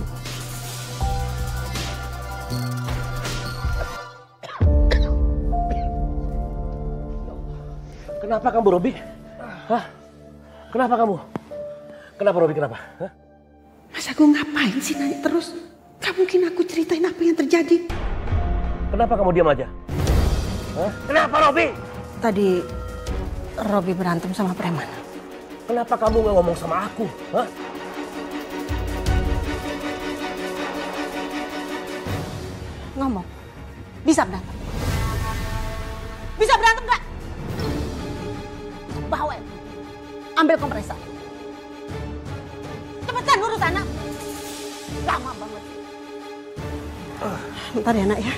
Kenapa kamu, Robi? Hah? Kenapa kamu? Kenapa, Robi? Kenapa? Hah? Mas aku ngapain sih nanya terus? Gak mungkin aku ceritain apa yang terjadi. Kenapa kamu diam aja? Hah? Kenapa, Robi? Tadi Robi berantem sama preman. Kenapa kamu nggak ngomong sama aku? Hah? Ngomong. Bisa berantem? Bisa berantem nggak? Bawa. Ambil kompresor. Cepetan urus anak. Lama banget. Bentar ya, Nak ya.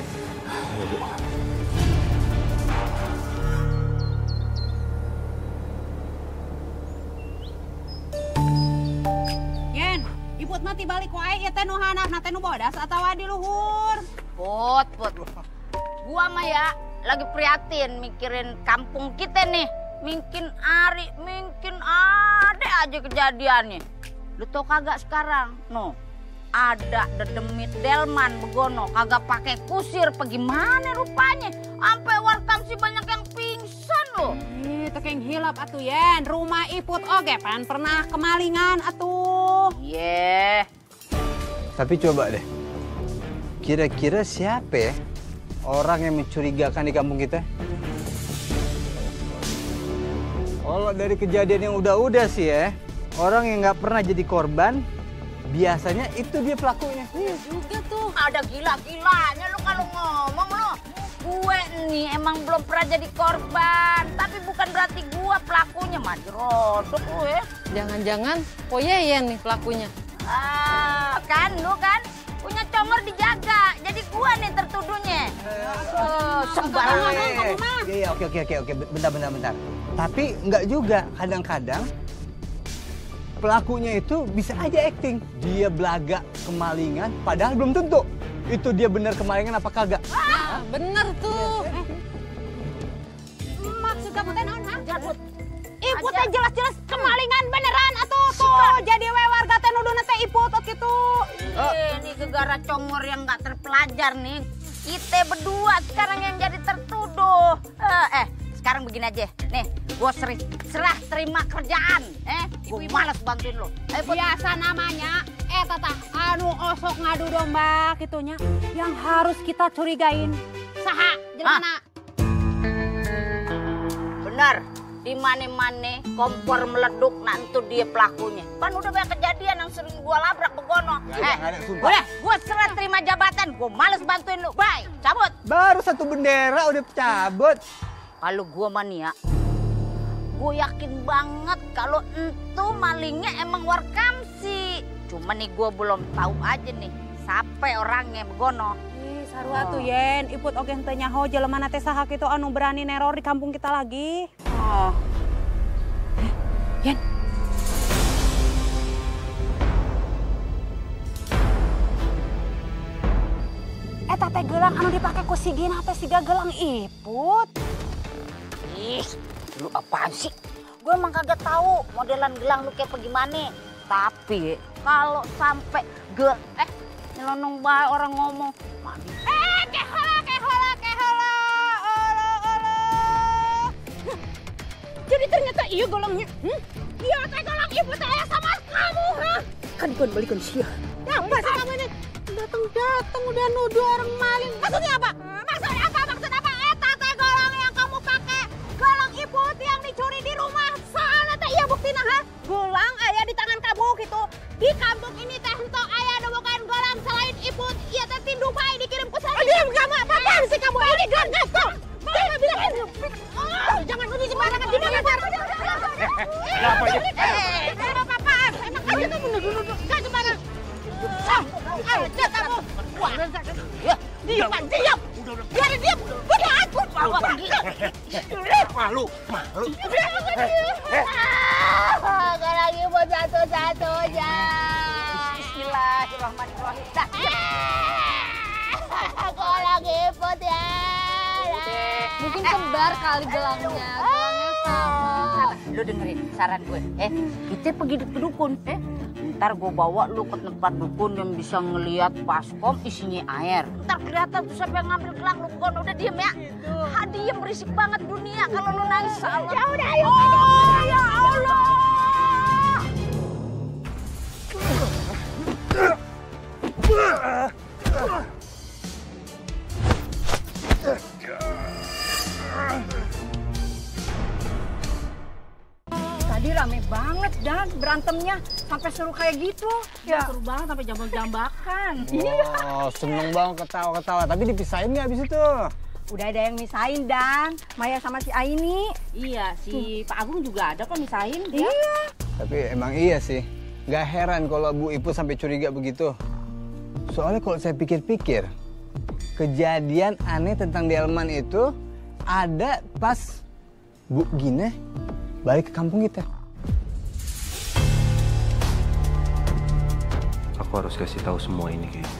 Put mati balik wae ya teh nu hanap na teh nu bodas atawa di luhur. Put. Gua mah ya lagi prihatin mikirin kampung kita nih. Mungkin ada aja kejadiannya. Lu tau kagak sekarang? No. Ada dedemit delman begono kagak pakai kusir bagaimana rupanya. Sampai wartam sih banyak yang pingsan loh. Itu yang hilap atuh Yen. Rumah Iput oge pan pernah kemalingan atuh. Yeah. Tapi coba deh, kira-kira siapa ya orang yang mencurigakan di kampung kita? Kalau dari kejadian yang udah sih ya, orang yang nggak pernah jadi korban, biasanya itu dia pelakunya. Iya juga tuh. Ada gila-gilanya lu kalau ngomong lu. Gue nih emang belum pernah jadi korban, tapi bukan berarti gue pelakunya, mah jerodok lu ya. Jangan-jangan Poyeyen nih pelakunya. Kan lu kan punya comor dijaga, jadi gue nih tertuduhnya. Sembarangan kamu mah. Iya, oke. Bentar. Tapi nggak juga, kadang-kadang pelakunya itu bisa aja acting. Dia belaga kemalingan, padahal belum tentu itu dia benar kemalingan apa kagak. Bener tuh. Maksud kamu teh naon, ha? Iput teh jelas-jelas kemalingan beneran atuh tuh. Jadi we warga teh nuduhna teh Iput kitu. Ini gegara comor yang nggak terpelajar nih. Kita berdua sekarang yang jadi tertuduh. Sekarang begini aja. Nih, gue serah terima kerjaan. Gue malas bantuin lo. Biasa namanya, tata anu osok ngadu domba kitunya. Yang harus kita curigain. Saha, jelana. Dar, di mana-mana kompor meleduk, nah itu dia pelakunya. Kan udah banyak kejadian yang sering gua labrak begono. Udah, gua serah terima jabatan, gua males bantuin lu. Bye, cabut. Baru 1 bendera udah cabut. Kalau gua mania, gua yakin banget kalau itu malingnya emang Warkamsi. Cuma nih gua belum tahu aja nih, siapa orangnya begono. Sarua tuh Yen, iput oge henteu nyaho jelema na teh saha kitu anu berani neror di kampung kita lagi. Oh. Yen. Eta teh gelang anu dipake ku si Gina teh siga gelang iput. Ih, lu apaan sih? Gue emang kagak tahu modelan gelang lu kayak bagaimana. Tapi kalau sampai nyelonong bae orang ngomong. Kehola. Jadi ternyata iya golongnya. Iya teh golang ibu saya sama kamu, ha? Kan balikan sia. Apa sih kamu ini? Datang udah nuduh orang maling. Maksudnya apa? Maksud apa? Eta teh golang yang kamu pakai. Golang ibu yang dicuri di rumah. Soalnya teh iya buktina, ha? Golang aya di tangan kamu gitu. Di kampung ini teh henteu aya nemukan golang selain iput. Iya teh tindu bae dikirim ku saya. Diam kamu, apaan sih kamu? Ini gas tuh. Jangan bilang jangan nuduh sembarangan. Di mana Bar? Kenapa ya? Apa-apaan? Emang aja kamu nuduh-nuduh. Jangan sembarangan. Aja kamu. Wah. Diam. Biarin diam. Udah aku bawa pergi. Malu. Gak lagi buat satu-satunya. Bismillahirrahmanirrahim. Aku lagi iput ya. Mungkin kembar kali gelangnya. Gelangnya sama. Lu dengerin saran gue. Kita pergi ke dukun. Ntar gue bawa lu ke tempat dukun yang bisa ngelihat baskom isinya air. Ntar kelihatan tuh siapa yang ngambil gelang lu. Kon udah diem ya. Diem berisik banget dunia kalau lu nangis. Ya udah ayo. Oh ya Allah. Tadi rame banget Dan berantemnya sampai seru kayak gitu. Ya seru banget sampai jambak-jambakan. Oh, seneng banget ketawa-ketawa. Tapi dipisahin nggak abis itu? Udah ada yang misahin Dan, Maya sama si Aini. Iya, si Pak Agung juga ada kok misahin. Iya. Tapi emang iya sih. Nggak heran kalau Bu Iput sampai curiga begitu. Soalnya kalau saya pikir-pikir, kejadian aneh tentang delman itu ada pas Bu Gina balik ke kampung kita. Aku harus kasih tahu semua ini ke ibu.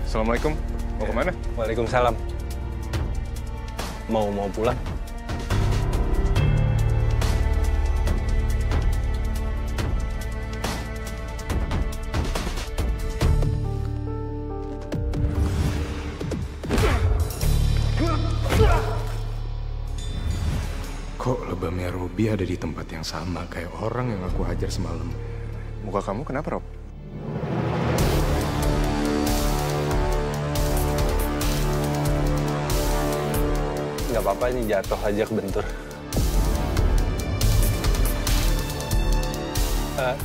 Assalamualaikum. Mau kemana? Waalaikumsalam. Mau pulang? Kok lebamnya Robi ada di tempat yang sama kayak orang yang aku hajar semalam? Muka kamu kenapa, Rob? Nggak apa-apa, ini jatuh aja kebentur.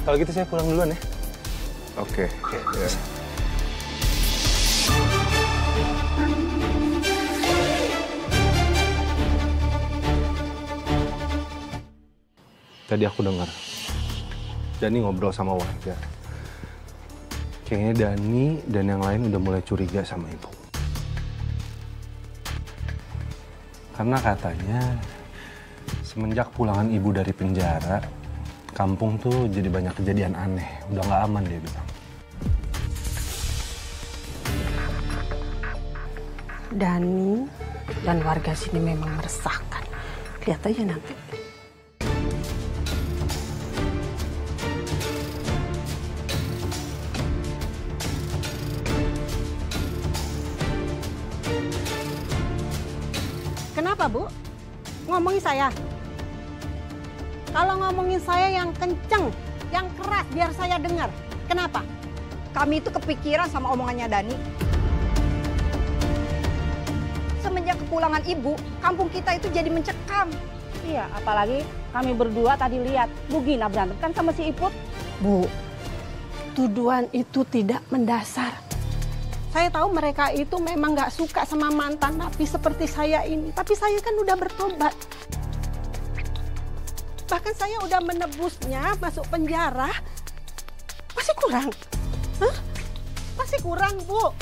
Kalau gitu saya pulang duluan ya. Oke. Ya. Tadi aku dengar Dani ngobrol sama warga. Kayaknya Dani dan yang lain udah mulai curiga sama ibu. Karena katanya semenjak pulangan ibu dari penjara, kampung tuh jadi banyak kejadian aneh. Udah nggak aman dia bilang. Dani dan warga sini memang meresahkan. Lihat aja nanti. Kenapa, Bu? Ngomongin saya? Kalau ngomongin saya yang kenceng, yang keras biar saya dengar. Kenapa? Kami itu kepikiran sama omongannya Dani. semenjak kepulangan ibu, kampung kita itu jadi mencekam. Iya, apalagi kami berdua tadi lihat Bu Gina berantem kan sama si Iput. Bu, tuduhan itu tidak mendasar. Saya tahu mereka itu memang nggak suka sama mantan napi seperti saya ini. Tapi saya kan udah bertobat. Bahkan saya udah menebusnya masuk penjara. Masih kurang? Hah? Masih kurang, Bu.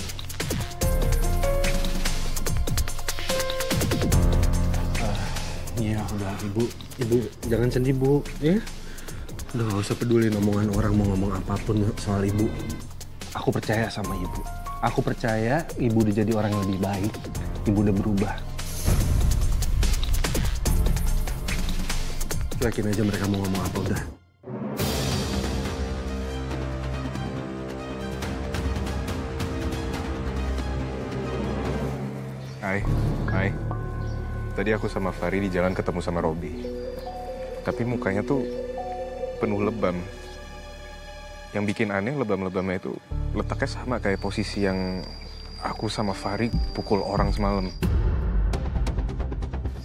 Iya, udah Ibu jangan sedih Bu, ya. Udah gak usah peduli omongan orang mau ngomong apapun soal Ibu. Aku percaya sama Ibu. Aku percaya Ibu udah jadi orang yang lebih baik. Ibu udah berubah. Yakin aja mereka mau ngomong apa udah. Hai. Tadi aku sama Fahri di jalan ketemu sama Robi. Tapi mukanya tuh penuh lebam. Yang bikin aneh lebam-lebamnya itu letaknya sama kayak posisi yang aku sama Fahri pukul orang semalam.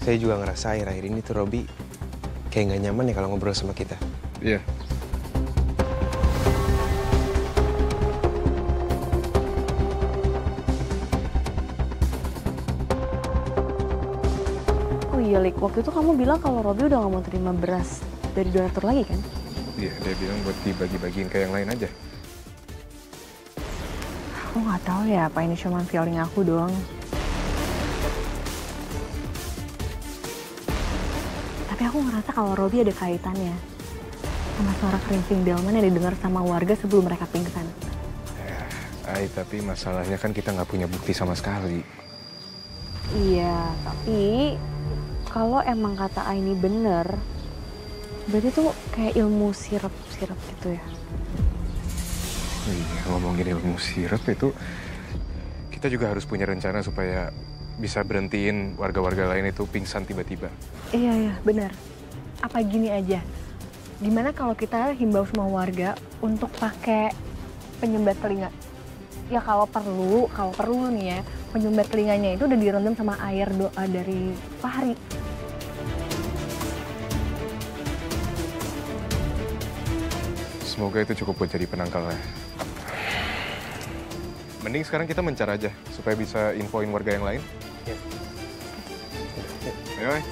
Saya juga ngerasa akhir-akhir ini tuh Robi kayak nggak nyaman ya kalau ngobrol sama kita. Iya. Oh iya, Lik. Waktu itu kamu bilang kalau Robi udah nggak mau terima beras dari donatur lagi kan? Iya, dia bilang buat dibagi-bagiin kayak yang lain aja. Aku nggak tahu ya apa ini cuma feeling aku doang. Tapi aku ngerasa kalau Robi ada kaitannya sama suara kerincing delman yang didengar sama warga sebelum mereka pingsan. Tapi masalahnya kan kita nggak punya bukti sama sekali. Iya, tapi kalau emang kata Aini bener, berarti tuh kayak ilmu sirap-sirap gitu ya. Iya, ngomongin ilmu sirap itu, kita juga harus punya rencana supaya bisa berhentiin warga-warga lain itu pingsan tiba-tiba. Iya, benar. Apa gini aja, gimana kalau kita himbau semua warga untuk pakai penyumbat telinga? Ya kalau perlu nih ya, penyumbat telinganya itu udah direndam sama air doa dari Fahri. Semoga itu cukup buat jadi penangkalnya. Mending sekarang kita mencar aja, supaya bisa infoin warga yang lain. Iya. Ayo,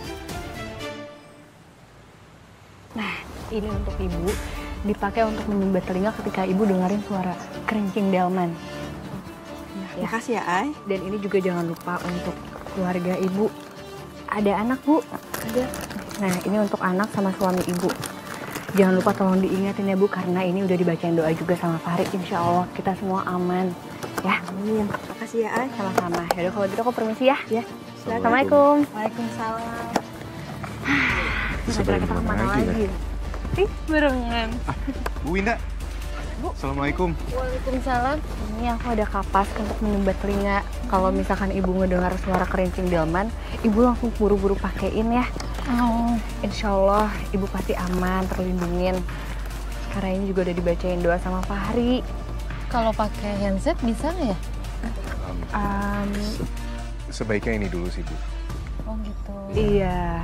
Nah, ini untuk Ibu, dipakai untuk menyumbat telinga ketika Ibu dengerin suara kerincing delman. Makasih ya, Ay. Dan ini juga jangan lupa untuk keluarga Ibu. Ada anak, Bu? Ada. Nah, ini untuk anak sama suami Ibu. Jangan lupa tolong diingatin ya, Bu, karena ini udah dibacain doa juga sama Fahri. Insya Allah kita semua aman. Ya. Amin. Makasih ya, Ay. Sama-sama. Yaudah kalau gitu aku permisi ya. Ya. Assalamualaikum. Waalaikumsalam. bisa bareng kemana lagi ya? Ih, barengan. Bu Winda. Bu. Assalamualaikum. Waalaikumsalam. Ini aku ada kapas untuk menyumbat telinga. Kalau misalkan Ibu ngedengar suara kerincing delman, Ibu langsung buru-buru pakein ya. Oh. Insya Allah Ibu pasti aman, terlindungin. Karena ini juga udah dibacain doa sama Fahri. Kalau pakai handset bisa nggak ya? Sebaiknya ini dulu sih, Bu. Oh gitu. Iya,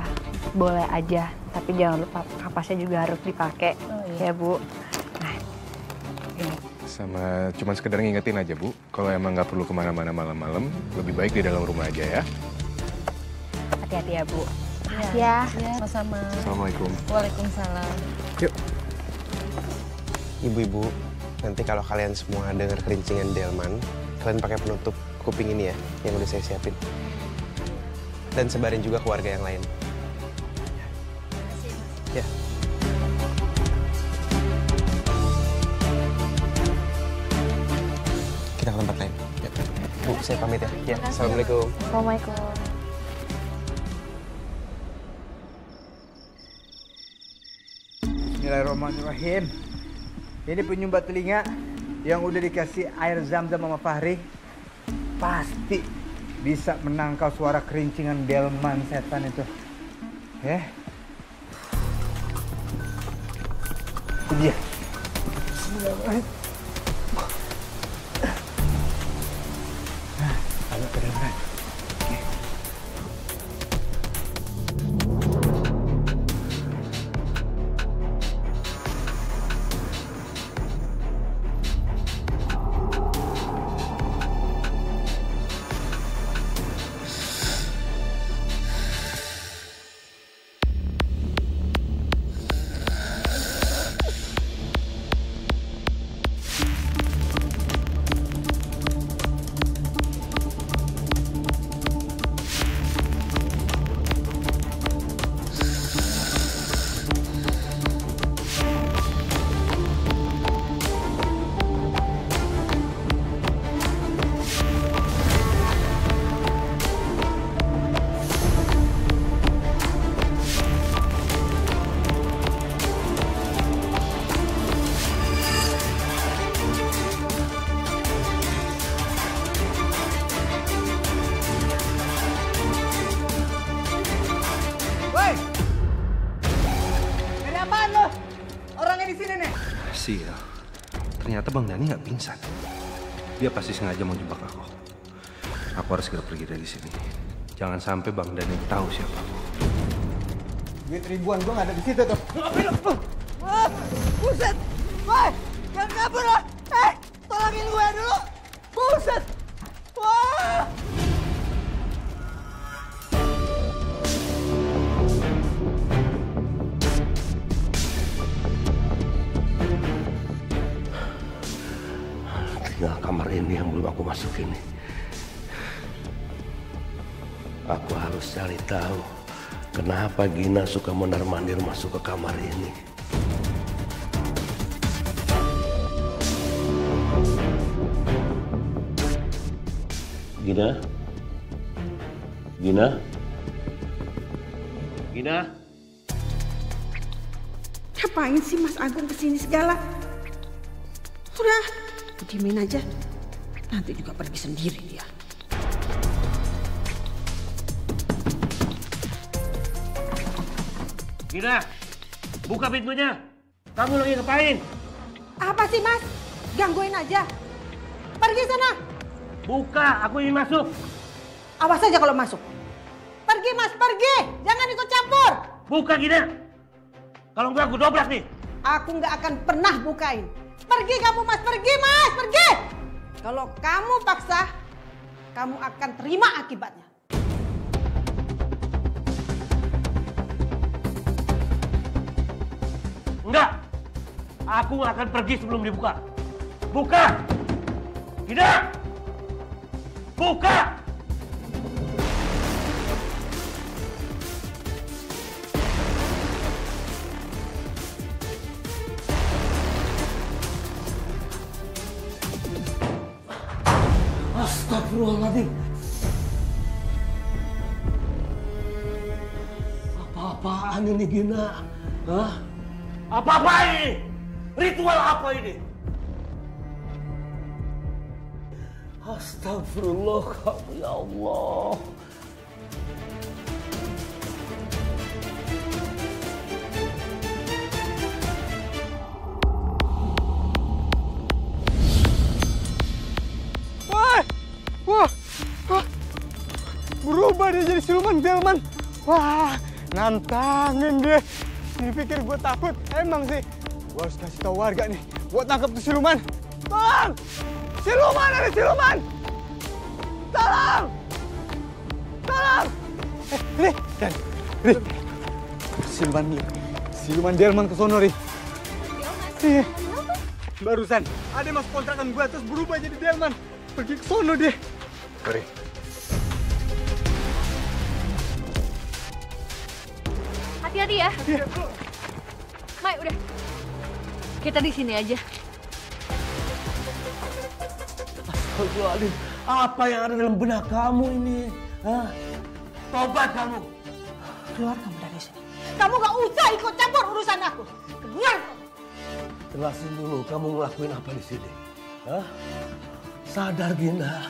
boleh aja. Tapi jangan lupa kapasnya juga harus dipakai. Oh, iya. Ya, Bu. Sama cuman sekedar ngingetin aja, Bu. Kalau emang nggak perlu kemana-mana malam-malam, lebih baik di dalam rumah aja ya. Hati-hati ya, Bu. Makasih ya. Sama-sama. Assalamualaikum. Waalaikumsalam. Yuk. Ibu-ibu, nanti kalau kalian semua dengar kerincingan delman, kalian pakai penutup kuping ini ya, yang udah saya siapin. Dan sebarin juga ke warga yang lain. Ya. Kita ke tempat lain. Ya. Bu, saya pamit ya. Ya, Assalamualaikum. Assalamualaikum. Bismillahirrahmanirrahim. Ini penyumbat telinga yang udah dikasih air zam-zam sama Fahri. Pasti bisa menangkal suara kerincingan delman setan itu. Ya. Itu dia. Bismillahirrahmanirrahim. Agak kedengeran. Sial, ternyata Bang Dani nggak pingsan. Dia pasti sengaja mau jebak aku. Aku harus segera pergi dari sini. Jangan sampai Bang Dani tahu siapa aku. Duit ribuan gue nggak ada di situ tuh. Wah, buset. Woi, jangan kabur loh. Tolongin gue dulu. Buset. Wah. Tinggal kamar ini yang belum aku masukin nih. Aku harus cari tahu kenapa Gina suka mondar-mandir masuk ke kamar ini. Gina? Gina? Gina? Ngapain sih Mas Agung kesini segala? Sudah, diemin aja. Nanti juga pergi sendiri dia. Gina, buka pintunya. Kamu lagi ngapain? Apa sih Mas? Gangguin aja. Pergi sana. Buka, aku ingin masuk. Awas aja kalau masuk. Pergi Mas, pergi. Jangan ikut campur. Buka Gina. Kalau enggak aku dobrak nih. Aku nggak akan pernah bukain. Pergi kamu Mas, pergi Mas, pergi. Kalau kamu paksa, kamu akan terima akibatnya. Enggak. Aku akan pergi sebelum dibuka. Buka. Gina. Buka. Astagfirullahaladzim. Apa-apaan ini Gina? Hah? Apa-apa ini? Ritual apa ini? Astagfirullah, ya Allah. Wah, berubah dia jadi siluman delman. Wah, nantangin dia. Dipikir gue takut, emang sih. Gue harus kasih tahu warga nih, buat tangkap tuh siluman. Tolong! Siluman, ada siluman! Tolong! Tolong! Ri. Siluman delman ke sono, Ri. Iya. Barusan, ada masuk kontrakan gue terus berubah jadi delman. Pergi ke sono dia. Ri. Hati-hati ya. Mai, udah. Kita di sini aja. Astagfirullahaladzim, apa yang ada dalam benak kamu ini? Hah? Tobat kamu. Keluar kamu dari sini. Kamu gak usah ikut campur urusan aku. Keluar. Jelasin dulu kamu ngelakuin apa di sini. Hah? Sadar Gina.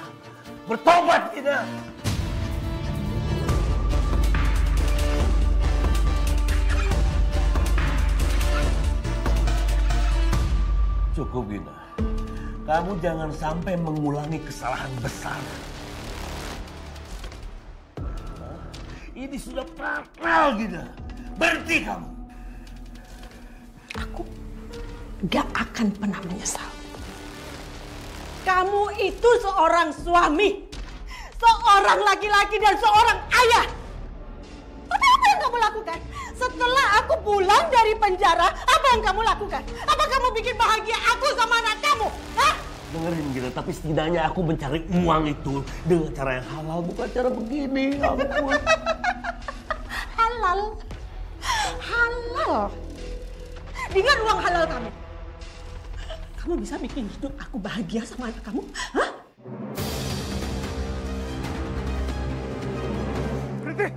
Bertobat Gina. Cukup Gina. Kamu jangan sampai mengulangi kesalahan besar. Ini sudah fatal Gina. Berhenti kamu. Aku gak akan pernah menyesal. Kamu itu seorang suami, seorang laki-laki dan seorang ayah. Tapi apa yang kamu lakukan? Setelah aku pulang dari penjara, apa yang kamu lakukan? Apa kamu bikin bahagia aku sama anak kamu? Hah? Dengerin Gina, tapi setidaknya aku mencari uang itu dengan cara yang halal, bukan cara begini. Ampun. Halal? Halal? Dengan uang halal kamu? Kamu bisa bikin hidup aku bahagia sama anak kamu? Hah? Berhenti!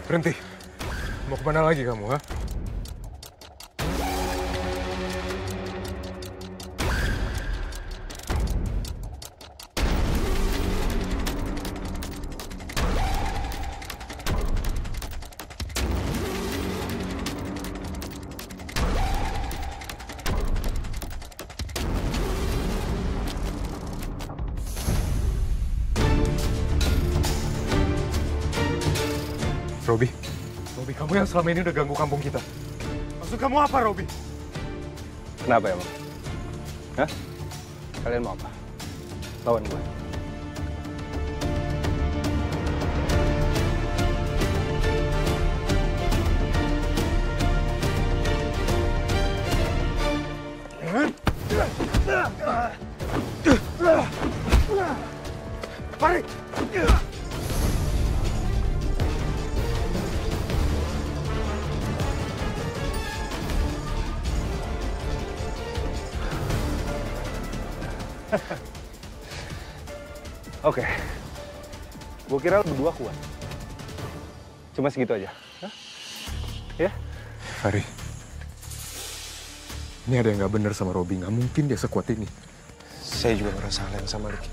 Berhenti. Mau kemana lagi kamu, ha? Robi, kamu yang selama ini udah ganggu kampung kita. Maksud kamu apa, Robi? Kenapa emang? Hah? Kalian mau apa? Lawan gue. Mari! Oke. Gue kira lo berdua kuat. Cuma segitu aja. Hah? Ya? Fahri. Ini ada yang nggak bener sama Robi. Nggak mungkin dia sekuat ini. Saya juga ngerasa hal yang sama, Rik.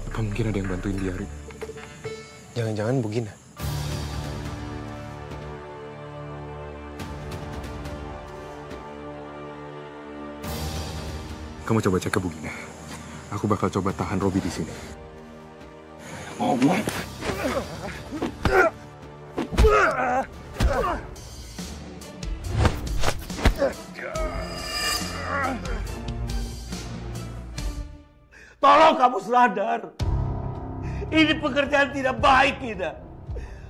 Apa mungkin ada yang bantuin dia, Rik? Jangan-jangan Bu Gina. Kamu coba cek ke Bu Gina. Aku bakal coba tahan Robi di sini. Ngomong. Tolong kamu sadar. Ini pekerjaan tidak baik, Gina.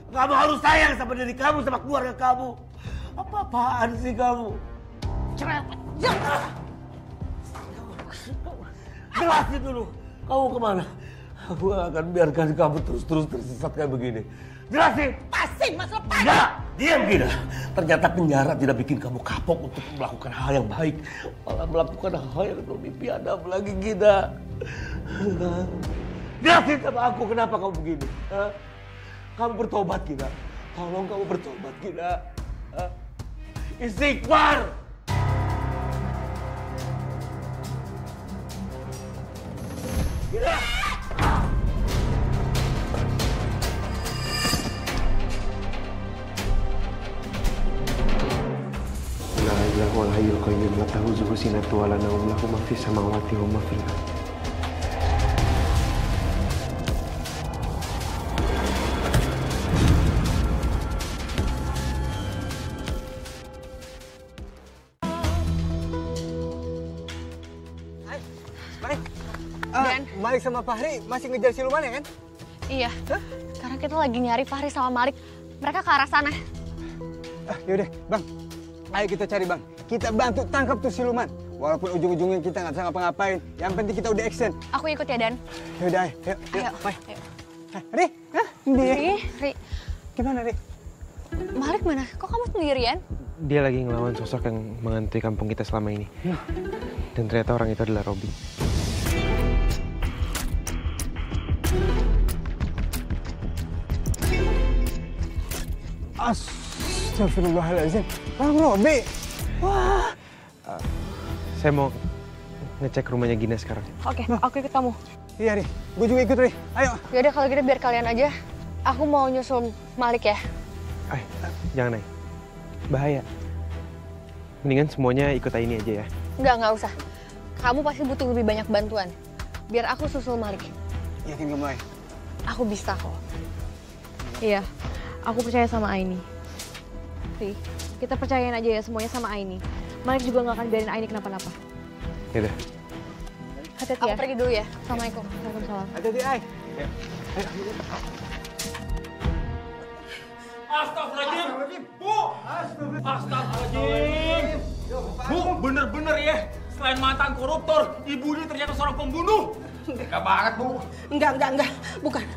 Kamu harus sayang sama diri kamu, sama keluarga kamu. Apa-apaan sih kamu? Cerewet. Jelasin dulu, kamu kemana? Aku akan biarkan kamu terus-terus tersesat kayak begini. Jelasin. Lepasin, Mas, lepasin. Enggak, diam Gina. Ternyata penjara tidak bikin kamu kapok untuk melakukan hal yang baik. Malah melakukan hal yang lebih biadab lagi, Gina. Jelasin sama aku kenapa kamu begini. Hah? Kamu bertobat, Gina. Tolong kamu bertobat, Gina. Istighfar. Gina. La ilaha wal hayyul qayyum la ta'khudhuhu sinatun wa la nawm lahu ma fis samawati wa ma fil ardh. Malik sama Fahri masih ngejar siluman ya kan? Iya. Karena kita lagi nyari Fahri sama Malik. Mereka ke arah sana. Yaudah, Bang. Ayo kita cari, Bang. Kita bantu tangkap tuh siluman. Walaupun ujung-ujungnya kita nggak bisa ngapa-ngapain. Yang penting kita udah action. Aku ikut ya, Dan. Yaudah, ayo. Ayo. Ri, Ri. Gimana, Ri? Malik mana? Kok kamu sendirian? Dia lagi ngelawan sosok yang menghantui kampung kita selama ini. Dan ternyata orang itu adalah Robi. Astagfirullahaladzim. Bang Robi. Wah. Saya mau ngecek rumahnya Gina sekarang. Oke, aku ikut kamu. Iya, Ri. Gue juga ikut, Ri. Ayo. Yaudah kalau gitu biar kalian aja. Aku mau nyusul Malik ya. Jangan, Nay. Bahaya. Mendingan semuanya ikut ini aja ya. Nggak usah. Kamu pasti butuh lebih banyak bantuan. Biar aku susul Malik. Yakin kamu, Ay? Aku bisa kok. Iya, aku percaya sama Aini. Ri, kita percayain aja ya semuanya sama Aini. Malik juga nggak akan biarin Aini kenapa-napa. Yaudah. Hati-hati ya. Aku pergi dulu ya. Assalamualaikum. Waalaikumsalam. Hati-hati, Ay. Ya. Astagfirullahaladzim. Bu! Astagfirullahaladzim. Bu, bener-bener ya. Selain mantan koruptor, ibu ini ternyata seorang pembunuh. Tega banget, Bu. Enggak. Bukan.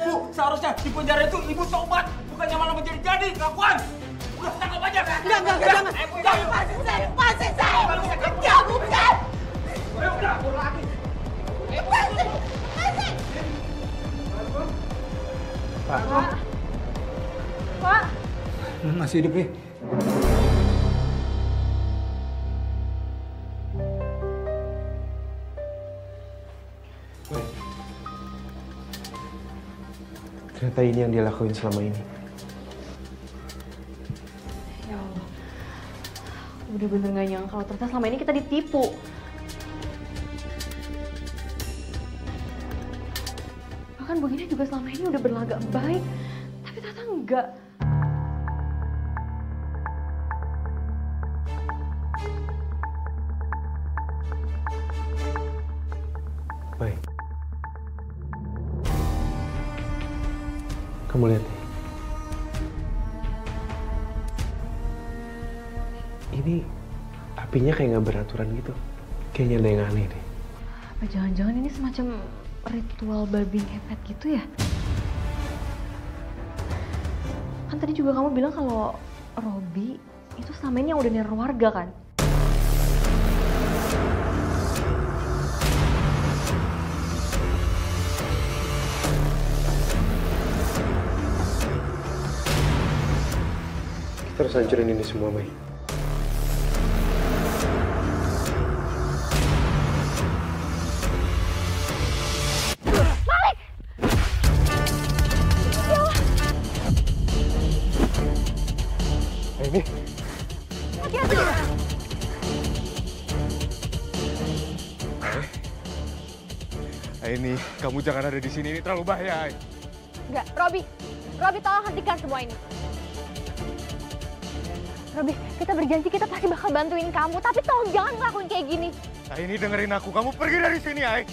Bu, seharusnya di penjara itu ibu tobat. Bukannya malah menjadi-jadi. Kelakuan. Udah, tangkap aja. Enggak, jangan. Lepasin saya. Enggak, bukan. Ayo, udah, pulang lagi. Lepasin. Pak. Masih hidup, Ri. Ternyata ini yang dia lakuin selama ini. Ya Allah. Udah bener gak nyangka kalau ternyata selama ini kita ditipu. Bahkan Bu Gina juga selama ini udah berlagak baik, tapi ternyata enggak. Baik. Kamu lihat nih. Ini apinya kayak nggak beraturan gitu. Kayaknya ada yang aneh deh. Apa jangan-jangan ini semacam ritual babi ngepet gitu ya? Kan tadi juga kamu bilang kalau Robi itu selama ini yang udah neror warga kan? Kita harus hancurin ini semua, Mai. Malik! Ya Allah! Ini. Hati-hati! Ini, kamu jangan ada di sini. Ini terlalu bahaya. Enggak, Robi tolong hentikan semua ini. Robi, kita berjanji kita pasti bakal bantuin kamu, tapi tolong jangan ngelakuin kayak gini. Nah, ini dengerin aku. Kamu pergi dari sini, Ai.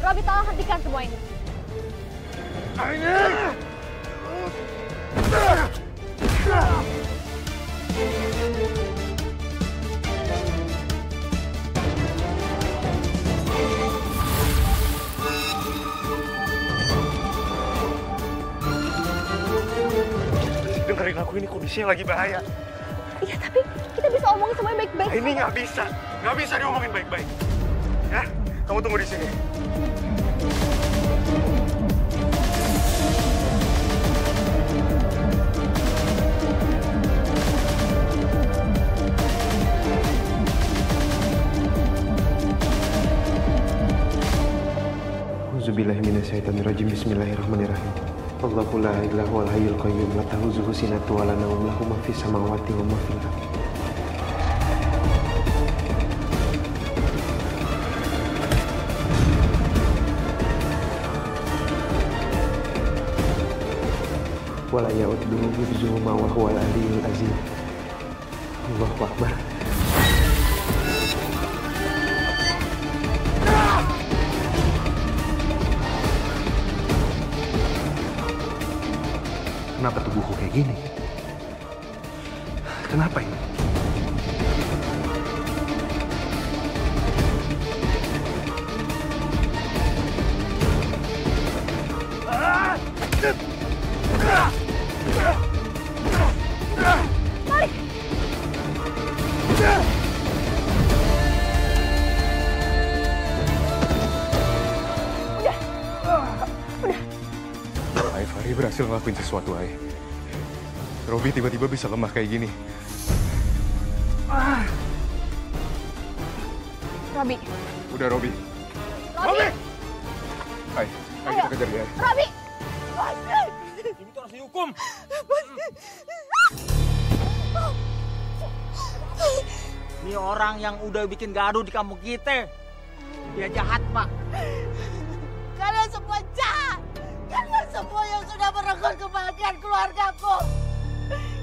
Robi, tolong hentikan semua ini. Dengerin aku, ini kondisinya lagi bahaya. Iya, tapi kita bisa omongin semuanya baik-baik. Ini nggak bisa diomongin baik-baik. Ya, kamu tunggu di sini. Auzubillahiminasyaitonirrajim. Bismillahirrahmanirrahim. Allahu la ilaha wal hayyul qayyum la ta'khuzuhu sinatun wa la nawm lahu ma fis samawati wa ma fil ardh. Wa la ya'uduhu hifzuhuma wa huwal aliyyul azim. Allahu akbar. Kenapa tubuhku kayak gini? Kenapa ini? Malik! Ai, Fahri berhasil ngelakuin sesuatu, Ai. Robi tiba-tiba bisa lemah kayak gini. Robi. Udah, Robi. Robi! Hai, ayo kita kejar dia. Robi! Ini tuh harus dihukum. Ini orang yang udah bikin gaduh di kampung kita. Dia jahat, Pak. Kalian semua jahat. Kalian semua yang sudah merenggut kebahagiaan keluargaku.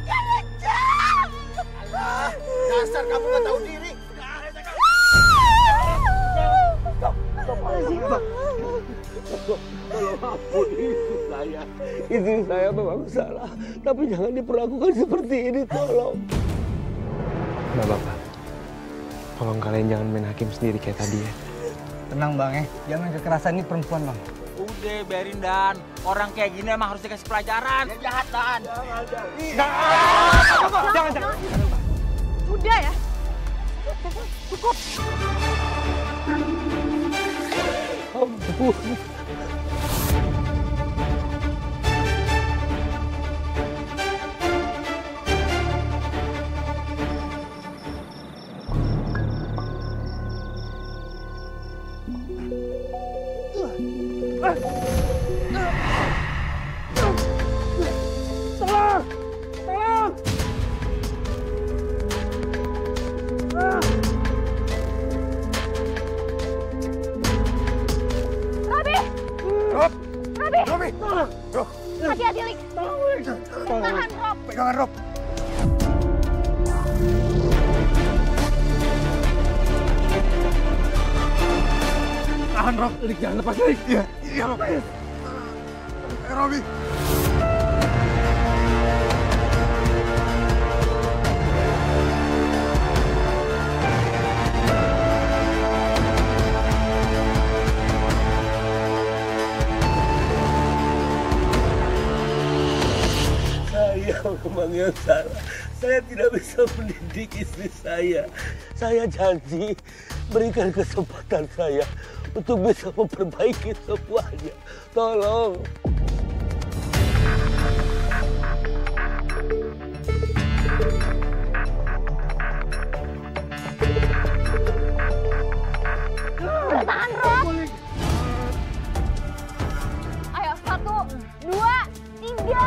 Kalian jahat. Alah, dasar kamu gak tahu diri. Tolong ampuni istri saya. Istri saya memang salah, tapi jangan diperlakukan seperti ini, tolong. Bapak, tolong kalian jangan main hakim sendiri kayak tadi ya. Tenang Bang, jangan kekerasan, ini perempuan Bang. Udah, biarin Dan. Orang kayak gini emang harus dikasih pelajaran. Dia jahat, Dan. Jangan. Udah ya. Cukup. Ampun. Robi! Rob! Hati-hati, Lik. Tahan, Rob. Pegangan, Rob. Tahan, Rob. Lik, jangan lepas, Lik. Iya, Rob. Robi! Saya memang yang salah. Saya tidak bisa mendidik istri saya. Saya janji berikan kesempatan saya untuk bisa memperbaiki semuanya. Tolong. Tahan, Rob. Ayo, 1, 2, 3.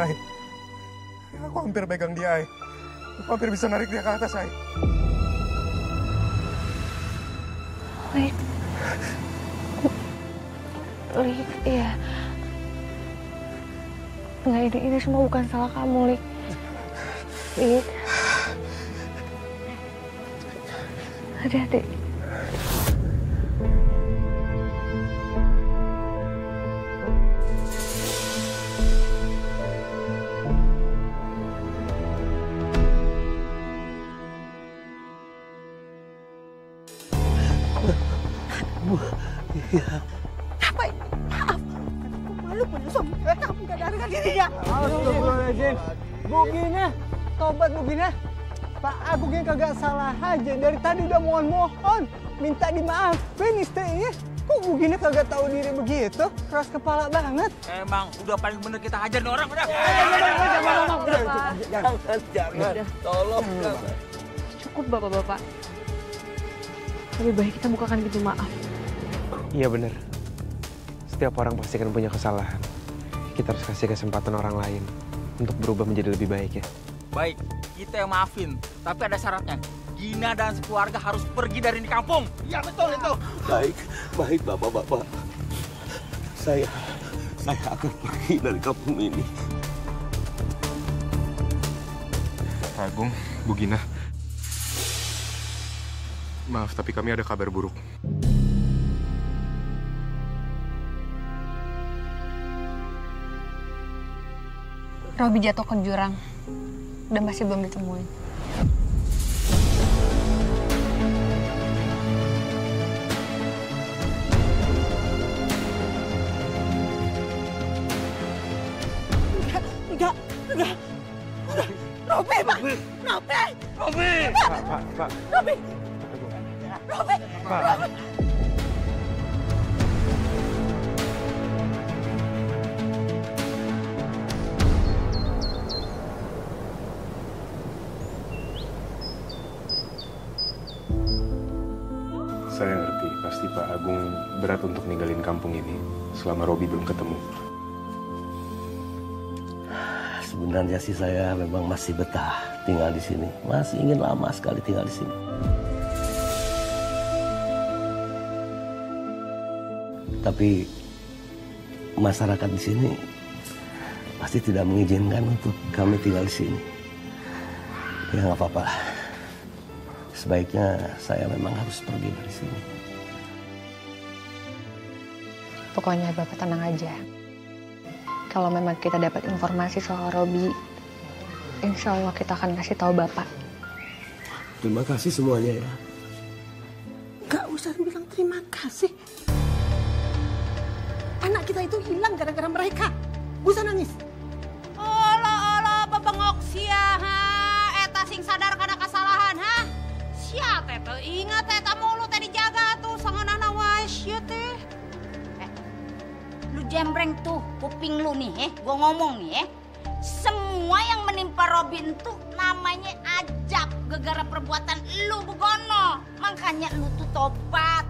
Ay, aku hampir pegang dia, Ay. Aku hampir bisa narik dia ke atas, Ay. Lik. Lik, iya. Enggak, ini semua bukan salah kamu, Lik. Lik. Hati-hati. Iya. Apa ini? Maaf. Aku malu punya suami. Kamu gak darahkan dirinya. Astagfirullahaladzim. Bu Gina, tobat Bu Gina. Pak Agung yang kagak salah aja. Dari tadi udah mohon-mohon. Minta dimaafin istrinya. Kok Bu Gina kagak tahu diri begitu? Keras kepala banget. Emang udah paling bener kita hajar nih orang, udah. Jangan. Tolong. Cukup, Bapak-bapak. Lebih baik kita bukakan pintu maaf. Iya bener. Setiap orang pasti akan punya kesalahan. Kita harus kasih kesempatan orang lain untuk berubah menjadi lebih baik ya. Baik, kita yang maafin. Tapi ada syaratnya. Gina dan sekeluarga harus pergi dari ini kampung. Iya betul itu. Baik Bapak-bapak. Saya akan pergi dari kampung ini. Pak Agung, Bu Gina. Maaf, tapi kami ada kabar buruk. Robi jatuh ke jurang dan masih belum ditemuin. Enggak. Robi, Pak. Robi. Pak. Robi. Pak. Saya ngerti, pasti Pak Agung berat untuk ninggalin kampung ini selama Robi belum ketemu. Sebenarnya sih saya memang masih betah tinggal di sini. Masih ingin lama sekali tinggal di sini. Tapi masyarakat di sini pasti tidak mengizinkan untuk kami tinggal di sini. Ya nggak apa-apa. Sebaiknya saya memang harus pergi dari sini. Pokoknya Bapak tenang aja. Kalau memang kita dapat informasi soal Robi, insya Allah kita akan kasih tahu Bapak. Terima kasih semuanya ya. Gak usah bilang terima kasih. Anak kita itu hilang gara-gara mereka. Gak usah nangis. Olah, babangok sia, ha. Eta sing sadar karena kesalahan, ha. jembreng tuh kuping lu nih, gua ngomong nih, semua yang menimpa Robi itu namanya ajab gara-gara perbuatan lu begono. Makanya lu tuh tobat,